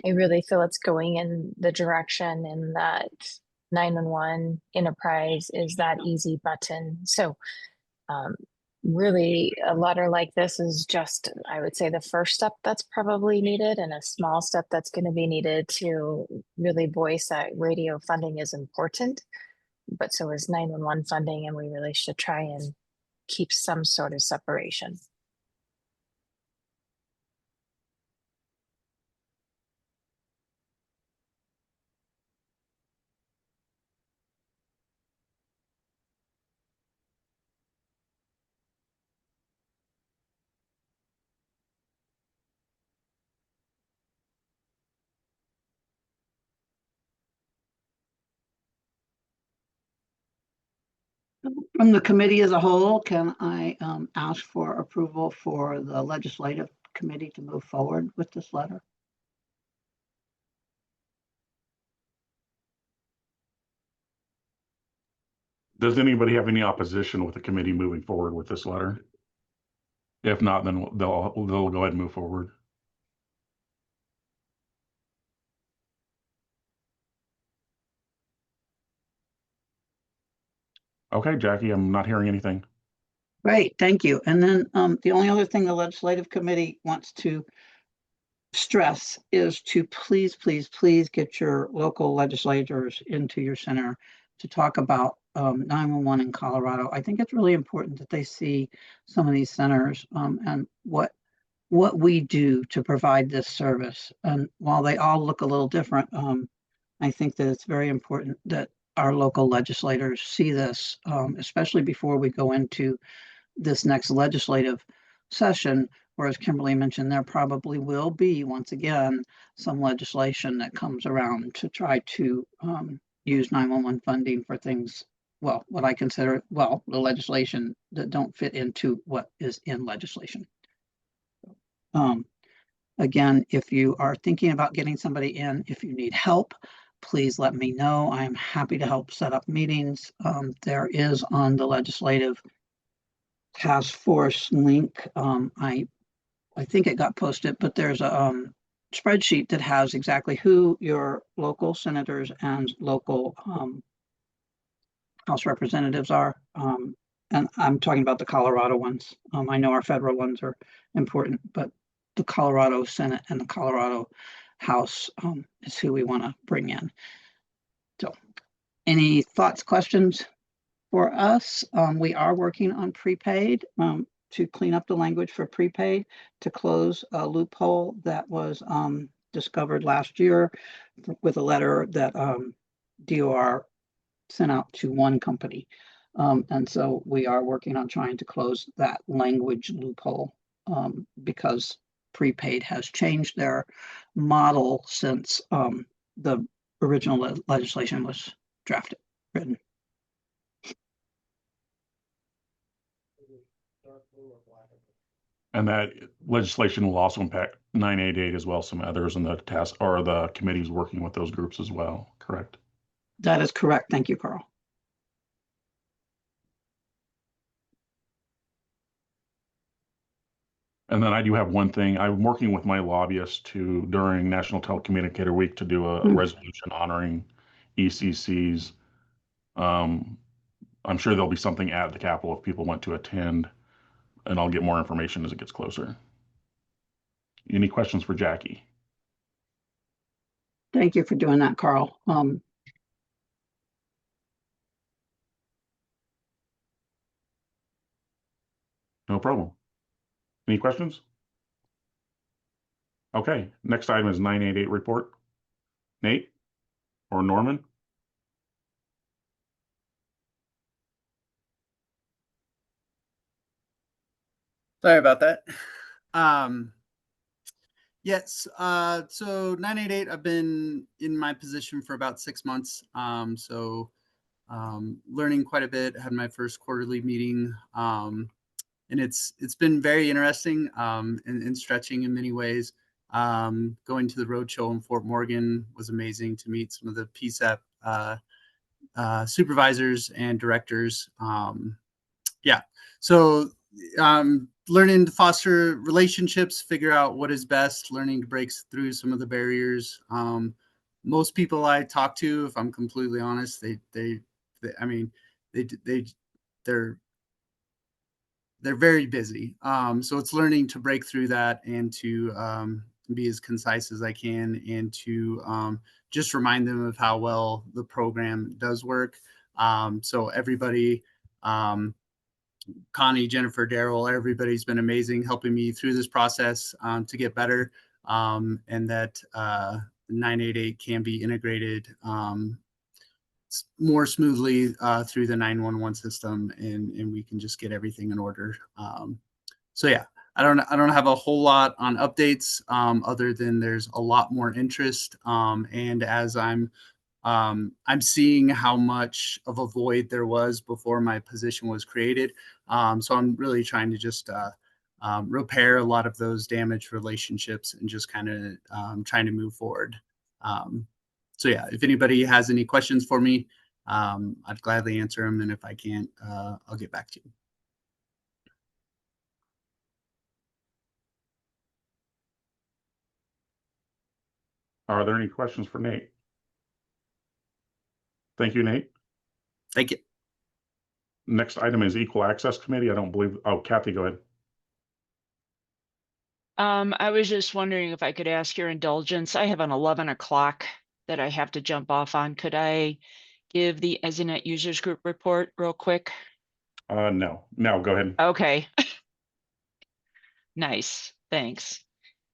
I really feel it's going in the direction in that 911 enterprise is that easy button. So really a letter like this is just, I would say, the first step that's probably needed, and a small step that's going to be needed to really voice that radio funding is important. But so is 911 funding, and we really should try and keep some sort of separation. From the committee as a whole, can I ask for approval for the legislative committee to move forward with this letter? Does anybody have any opposition with the committee moving forward with this letter? If not, then they'll go ahead and move forward. Okay, Jackie, I'm not hearing anything. Great, thank you. And then the only other thing the legislative committee wants to stress is to please, please, please get your local legislators into your center to talk about 911 in Colorado. I think it's really important that they see some of these centers and what we do to provide this service. And while they all look a little different, I think that it's very important that our local legislators see this, especially before we go into this next legislative session, where, as Kimberly mentioned, there probably will be, once again, some legislation that comes around to try to use 911 funding for things, well, what I consider, well, the legislation that don't fit into what is in legislation. Again, if you are thinking about getting somebody in, if you need help, please let me know. I'm happy to help set up meetings. There is on the legislative task force link. I think it got posted, but there's a spreadsheet that has exactly who your local senators and local House representatives are. And I'm talking about the Colorado ones. I know our federal ones are important, but the Colorado Senate and the Colorado House is who we want to bring in. So any thoughts, questions for us? We are working on prepaid to clean up the language for prepaid to close a loophole that was discovered last year with a letter that DOR sent out to one company. And so we are working on trying to close that language loophole because prepaid has changed their model since the original legislation was written. And that legislation will also impact 988 as well, some others in the task or the committees working with those groups as well, correct? That is correct. Thank you, Carl. And then I do have one thing. I'm working with my lobbyist during National Telecommunicator Week to do a resolution honoring ECCs. I'm sure there'll be something at the Capitol if people want to attend, and I'll get more information as it gets closer. Any questions for Jackie? Thank you for doing that, Carl. No problem. Any questions? Okay, next item is 988 report. Nate or Norman? Sorry about that. Yes, so 988, I've been in my position for about 6 months. Learning quite a bit, had my first quarterly meeting and it's been very interesting and stretching in many ways. Going to the roadshow in Fort Morgan was amazing to meet some of the PSAP supervisors and directors. Yeah, so learning to foster relationships, figure out what is best, learning to break through some of the barriers. Most people I talk to, if I'm completely honest, they're very busy. So it's learning to break through that and to be as concise as I can, and to just remind them of how well the program does work. So everybody, Connie, Jennifer, Daryl, everybody's been amazing helping me through this process to get better, and that 988 can be integrated more smoothly through the 911 system, and we can just get everything in order. So yeah, I don't have a whole lot on updates other than there's a lot more interest, and as I'm seeing how much of a void there was before my position was created. So I'm really trying to just repair a lot of those damaged relationships and just kind of trying to move forward. So yeah, if anybody has any questions for me, I'd gladly answer them. And if I can't, I'll get back to you. Are there any questions for Nate? Thank you, Nate. Thank you. Next item is Equal Access Committee. I don't believe, oh, Kathy, go ahead. I was just wondering if I could ask your indulgence. I have an 11 o'clock that I have to jump off on. Could I give the EZNet users group report real quick? No, go ahead. Okay. Nice. Thanks.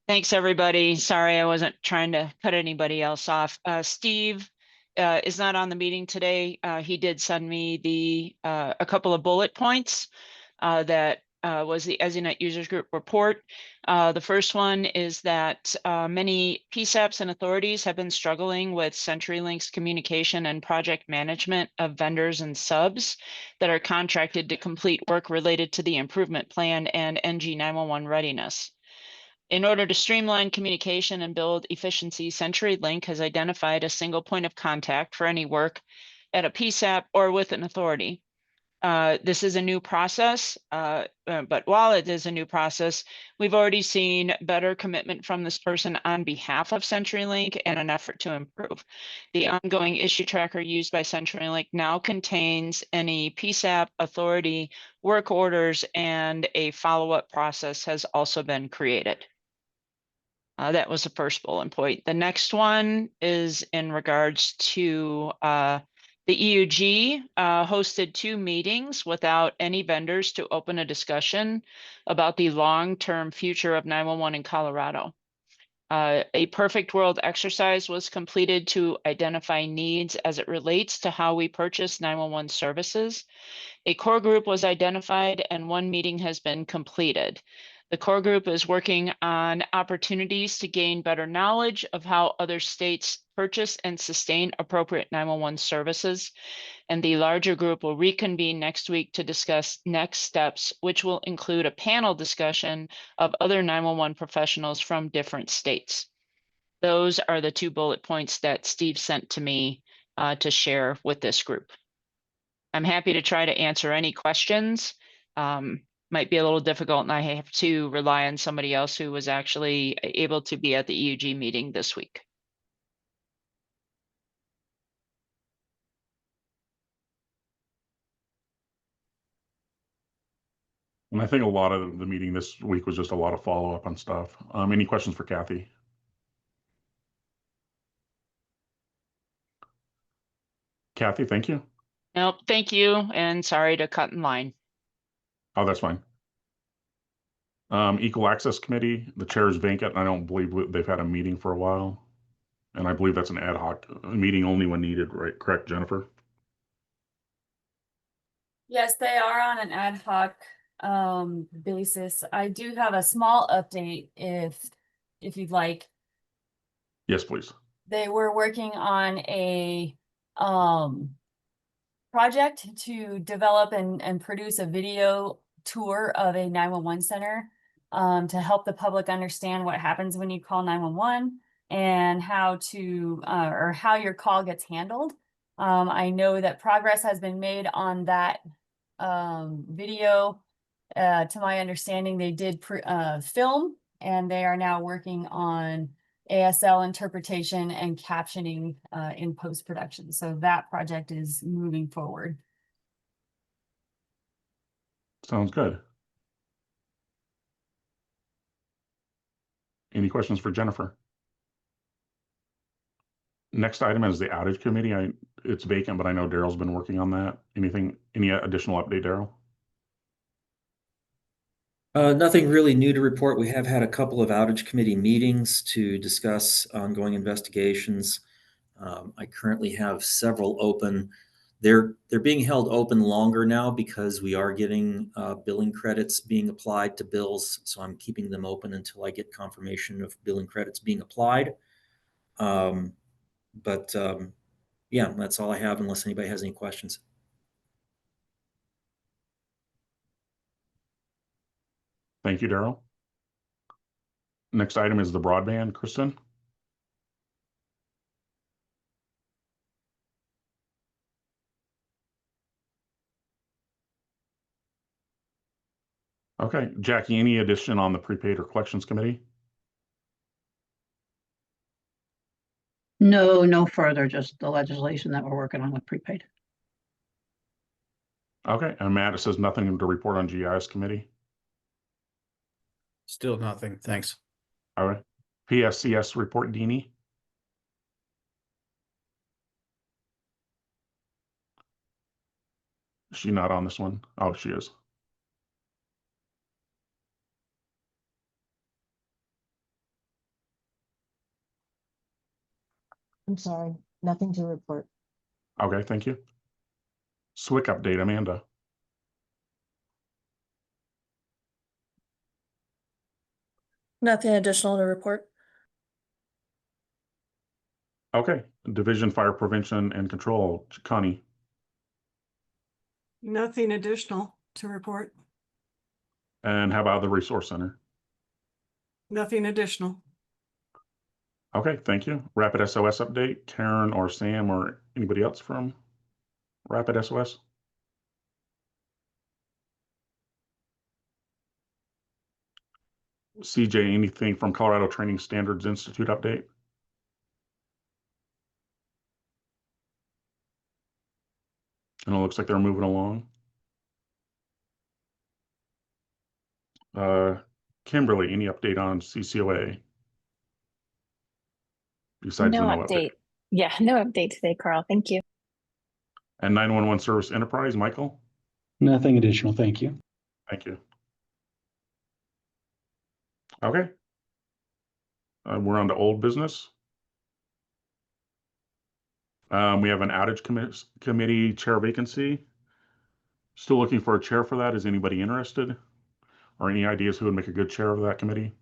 Thanks, everybody. Sorry, I wasn't trying to cut anybody else off. Steve is not on the meeting today. He did send me a couple of bullet points that was the EZNet users group report. The first one is that many PSAPs and authorities have been struggling with CenturyLink's communication and project management of vendors and subs that are contracted to complete work related to the improvement plan and NG 911 readiness. In order to streamline communication and build efficiency, CenturyLink has identified a single point of contact for any work at a PSAP or with an authority. This is a new process, but while it is a new process, we've already seen better commitment from this person on behalf of CenturyLink and an effort to improve. The ongoing issue tracker used by CenturyLink now contains any PSAP authority work orders, and a follow-up process has also been created. That was the first bullet point. The next one is in regards to the EUG hosted 2 meetings without any vendors to open a discussion about the long-term future of 911 in Colorado. A perfect world exercise was completed to identify needs as it relates to how we purchase 911 services. A core group was identified and 1 meeting has been completed. The core group is working on opportunities to gain better knowledge of how other states purchase and sustain appropriate 911 services. And the larger group will reconvene next week to discuss next steps, which will include a panel discussion of other 911 professionals from different states. Those are the 2 bullet points that Steve sent to me to share with this group. I'm happy to try to answer any questions. Might be a little difficult, and I have to rely on somebody else who was actually able to be at the EUG meeting this week. And I think a lot of the meeting this week was just a lot of follow-up on stuff. Any questions for Kathy? Kathy, thank you. Nope, thank you, and sorry to cut in line. Oh, that's fine. Equal Access Committee, the chair is vacant. I don't believe they've had a meeting for a while. And I believe that's an ad hoc meeting only when needed, right? Correct, Jennifer? Yes, they are on an ad hoc basis. I do have a small update if you'd like. Yes, please. They were working on a project to develop and produce a video tour of a 911 center to help the public understand what happens when you call 911 and how to or how your call gets handled. I know that progress has been made on that video. To my understanding, they did film, and they are now working on ASL interpretation and captioning in post-production. So that project is moving forward. Sounds good. Any questions for Jennifer? Next item is the outage committee. It's vacant, but I know Daryl's been working on that. Any additional update, Daryl? Nothing really new to report. We have had a couple of outage committee meetings to discuss ongoing investigations. I currently have several open. They're being held open longer now because we are getting billing credits being applied to bills. So I'm keeping them open until I get confirmation of billing credits being applied. Yeah, that's all I have unless anybody has any questions. Thank you, Daryl. Next item is the broadband. Kristen? Okay, Jackie, any addition on the prepaid or collections committee? No, no further, just the legislation that we're working on with prepaid. Okay, and Matt, it says nothing to report on GIS committee. Still nothing. Thanks. All right. PSCS report, Deanie. Is she not on this one? Oh, she is. I'm sorry, nothing to report. Okay, thank you. SWIC update, Amanda. Nothing additional to report. Okay, Division Fire Prevention and Control, Connie. Nothing additional to report. And how about the Resource Center? Nothing additional. Okay, thank you. Rapid SOS update, Karen or Sam or anybody else from Rapid SOS? CJ, anything from Colorado Training Standards Institute update? And it looks like they're moving along. Kimberly, any update on CCOA? Besides No the update. Yeah, no update today, Carl. Thank you. And 911 Service Enterprise, Michael? Nothing additional. Thank you. Thank you. Okay. We're on to old business. We have an outage committee chair vacancy. Still looking for a chair for that. Is anybody interested? Or any ideas who would make a good chair of that committee?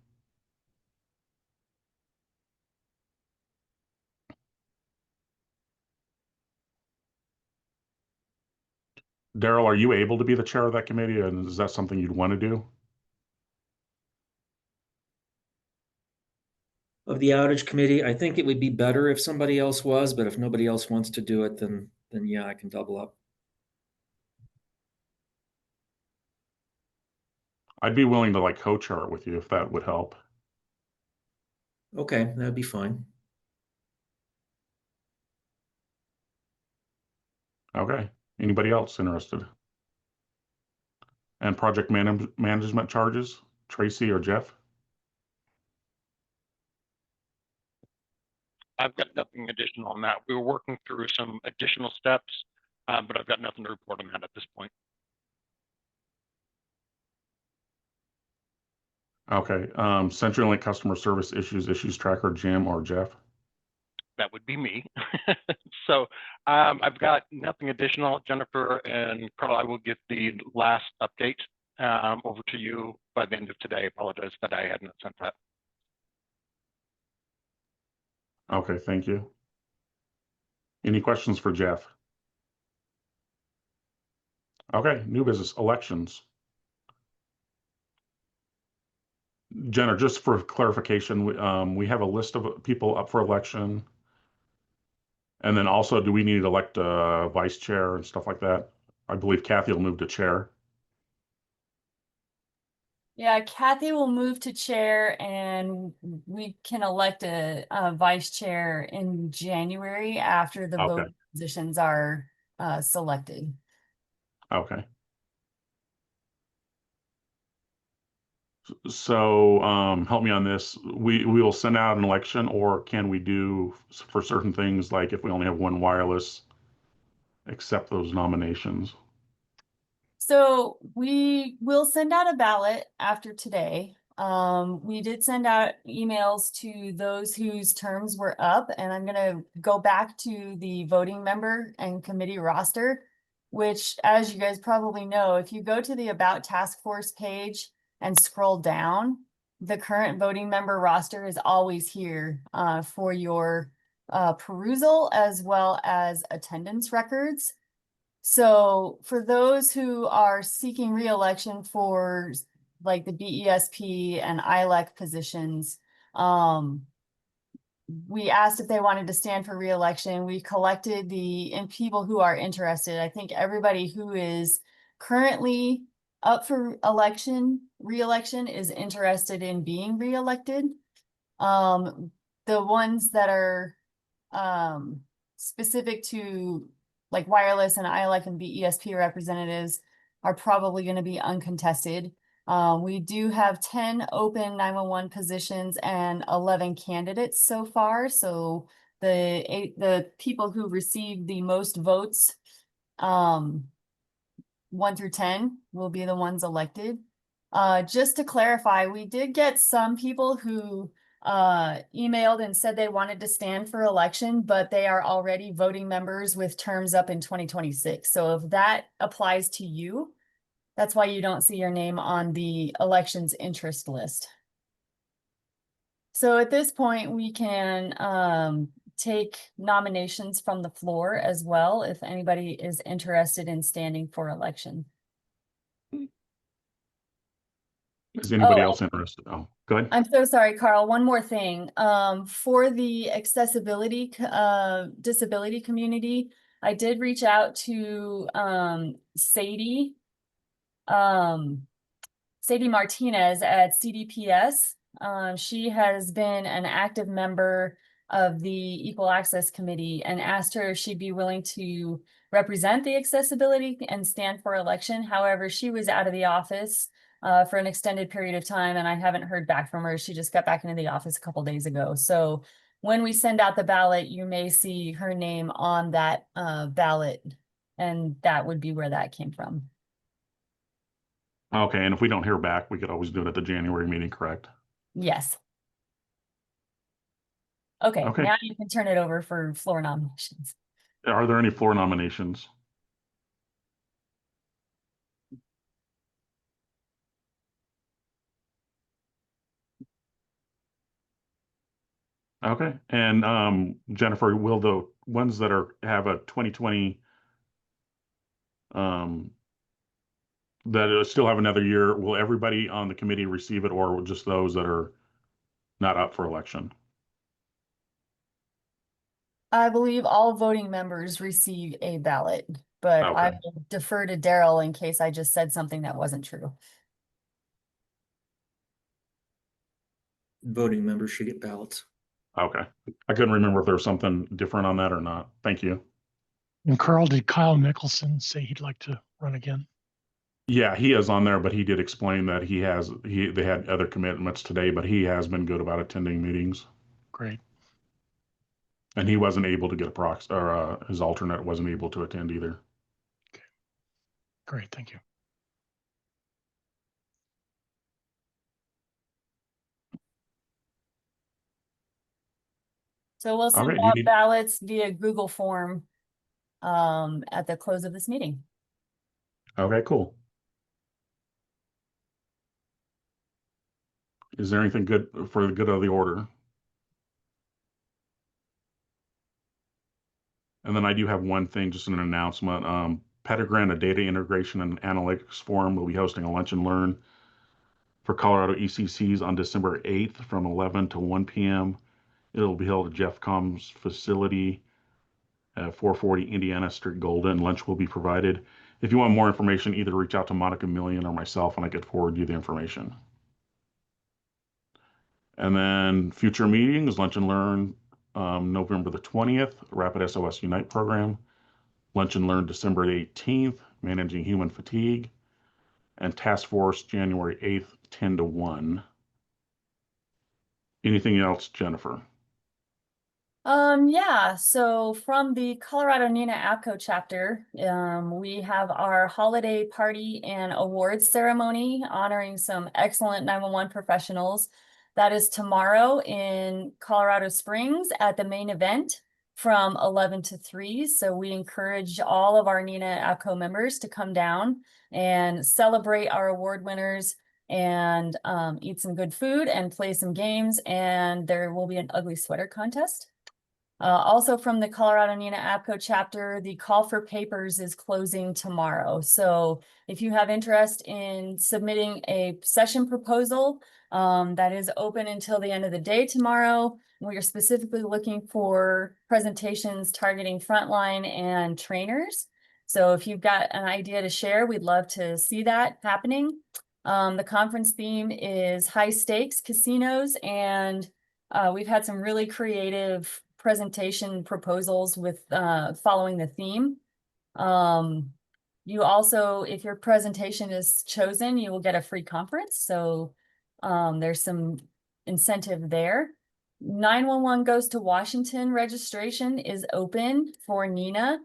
Daryl, are you able to be the chair of that committee? And is that something you'd want to do? Of the outage committee, I think it would be better if somebody else was, but if nobody else wants to do it, then yeah, I can double up. I'd be willing to like co-chair it with you if that would help. Okay, that'd be fine. Okay. Anybody else interested? And project management charges, Tracy or Jeff? I've got nothing additional on that. We were working through some additional steps, but I've got nothing to report on that at this point. Okay. CenturyLink customer service issues tracker, Jim or Jeff? That would be me. So I've got nothing additional. Jennifer and Carl, I will get the last update over to you by the end of today. I apologize that I hadn't sent that. Okay, thank you. Any questions for Jeff? Okay, new business, elections. Jenna, just for clarification, we have a list of people up for election. And then also, do we need to elect a vice chair and stuff like that? I believe Kathy will move to chair. Yeah, Kathy will move to chair and we can elect a vice chair in January after the Okay. vote positions are selected. Okay. So help me on this. We will send out an election, or can we do for certain things, like if we only have one wireless, accept those nominations? So we will send out a ballot after today. We did send out emails to those whose terms were up, and I'm gonna go back to the voting member and committee roster, which, as you guys probably know, if you go to the About Task Force page and scroll down, the current voting member roster is always here for your perusal as well as attendance records. So for those who are seeking reelection for like the BESP and ILEC positions, we asked if they wanted to stand for reelection. We collected the people who are interested. I think everybody who is currently up for reelection is interested in being reelected. The ones that are specific to like wireless and ILEC and BESP representatives are probably going to be uncontested. We do have 10 open 911 positions and 11 candidates so far. So the people who received the most votes, 1 through 10, will be the ones elected. Just to clarify, we did get some people who emailed and said they wanted to stand for election, but they are already voting members with terms up in 2026. So if that applies to you, that's why you don't see your name on the elections interest list. So at this point, we can take nominations from the floor as well, if anybody is interested in standing for election. Is anybody else interested? Oh, go ahead. I'm so sorry, Carl. One more thing. For the accessibility disability community, I did reach out to Sadie Martinez at CDPS. She has been an active member of the Equal Access Committee and asked her if she'd be willing to represent the accessibility and stand for election. However, she was out of the office for an extended period of time, and I haven't heard back from her. She just got back into the office a couple days ago. So when we send out the ballot, you may see her name on that ballot, and that would be where that came from. Okay, and if we don't hear back, we could always do it at the January meeting, correct? Yes. Okay, Okay. now you can turn it over for floor nominations. Are there any floor nominations? Okay, and Jennifer, will the ones that have a 2020 that still have another year, will everybody on the committee receive it, or just those that are not up for election? I believe all voting members receive a ballot, but I Okay. will defer to Daryl in case I just said something that wasn't true. Voting members should get ballots. Okay, I couldn't remember if there was something different on that or not. Thank you. And Carl, did Kyle Nicholson say he'd like to run again? Yeah, he is on there, but he did explain that they had other commitments today, but he has been good about attending meetings. Great. And he wasn't able to get a proxy, or his alternate wasn't able to attend either. Great, thank you. So we'll send right, you out need- ballots via Google form at the close of this meeting. Okay, cool. Is there anything good for the good of the order? And then I do have one thing, just an announcement. Pettigrew, a data integration and analytics forum, will be hosting a lunch and learn for Colorado ECCs on December 8th from 11 to 1 p.m. It'll be held at Jeff Com's facility at 440 Indiana Street, Golden. Lunch will be provided. If you want more information, either reach out to Monica Million or myself and I could forward you the information. And then future meetings, Lunch and Learn November the 20th, Rapid SOS Unite program. Lunch and Learn December 18th, Managing Human Fatigue. And Task Force January 8th, 10 to 1. Anything else, Jennifer? Yeah, so from the Colorado NINA APCO chapter, we have our holiday party and awards ceremony honoring some excellent 911 professionals. That is tomorrow in Colorado Springs at the main event from 11 to 3. So we encourage all of our NINA APCO members to come down and celebrate our award winners and eat some good food and play some games. And there will be an ugly sweater contest. Also from the Colorado NINA APCO chapter, the call for papers is closing tomorrow. So if you have interest in submitting a session proposal, that is open until the end of the day tomorrow. We are specifically looking for presentations targeting frontline and trainers. So if you've got an idea to share, we'd love to see that happening. The conference theme is high stakes casinos, and we've had some really creative presentation proposals with following the theme. You also, if your presentation is chosen, you will get a free conference. So there's some incentive there. 911 Goes to Washington registration is open for NINA.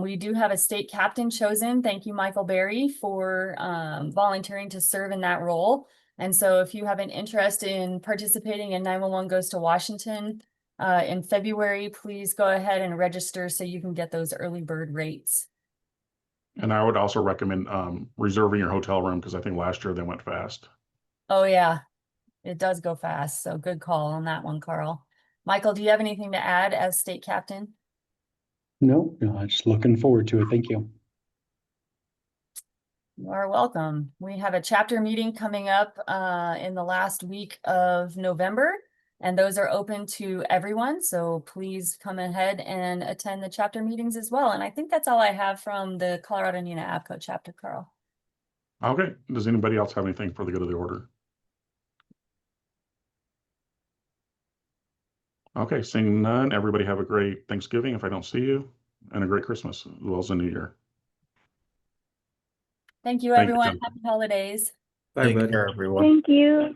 We do have a state captain chosen. Thank you, Michael Berry, for volunteering to serve in that role. And so if you have an interest in participating in 911 Goes to Washington in February, please go ahead and register so you can get those early bird rates. And I would also recommend reserving your hotel room because I think last year they went fast. Oh yeah, it does go fast. So good call on that one, Carl. Michael, do you have anything to add as state captain? No, I'm just looking forward to it. Thank you. You are welcome. We have a chapter meeting coming up in the last week of November, and those are open to everyone. So please come ahead and attend the chapter meetings as well. And I think that's all I have from the Colorado NINA APCO chapter, Carl. Okay. Does anybody else have anything for the good of the order? Okay, seeing none, everybody have a great Thanksgiving if I don't see you, and a great Christmas as well as a New Year. Thank you, Thank you, everyone. Jennifer. Happy holidays. Bye, Take everybody. care, everyone. Thank you.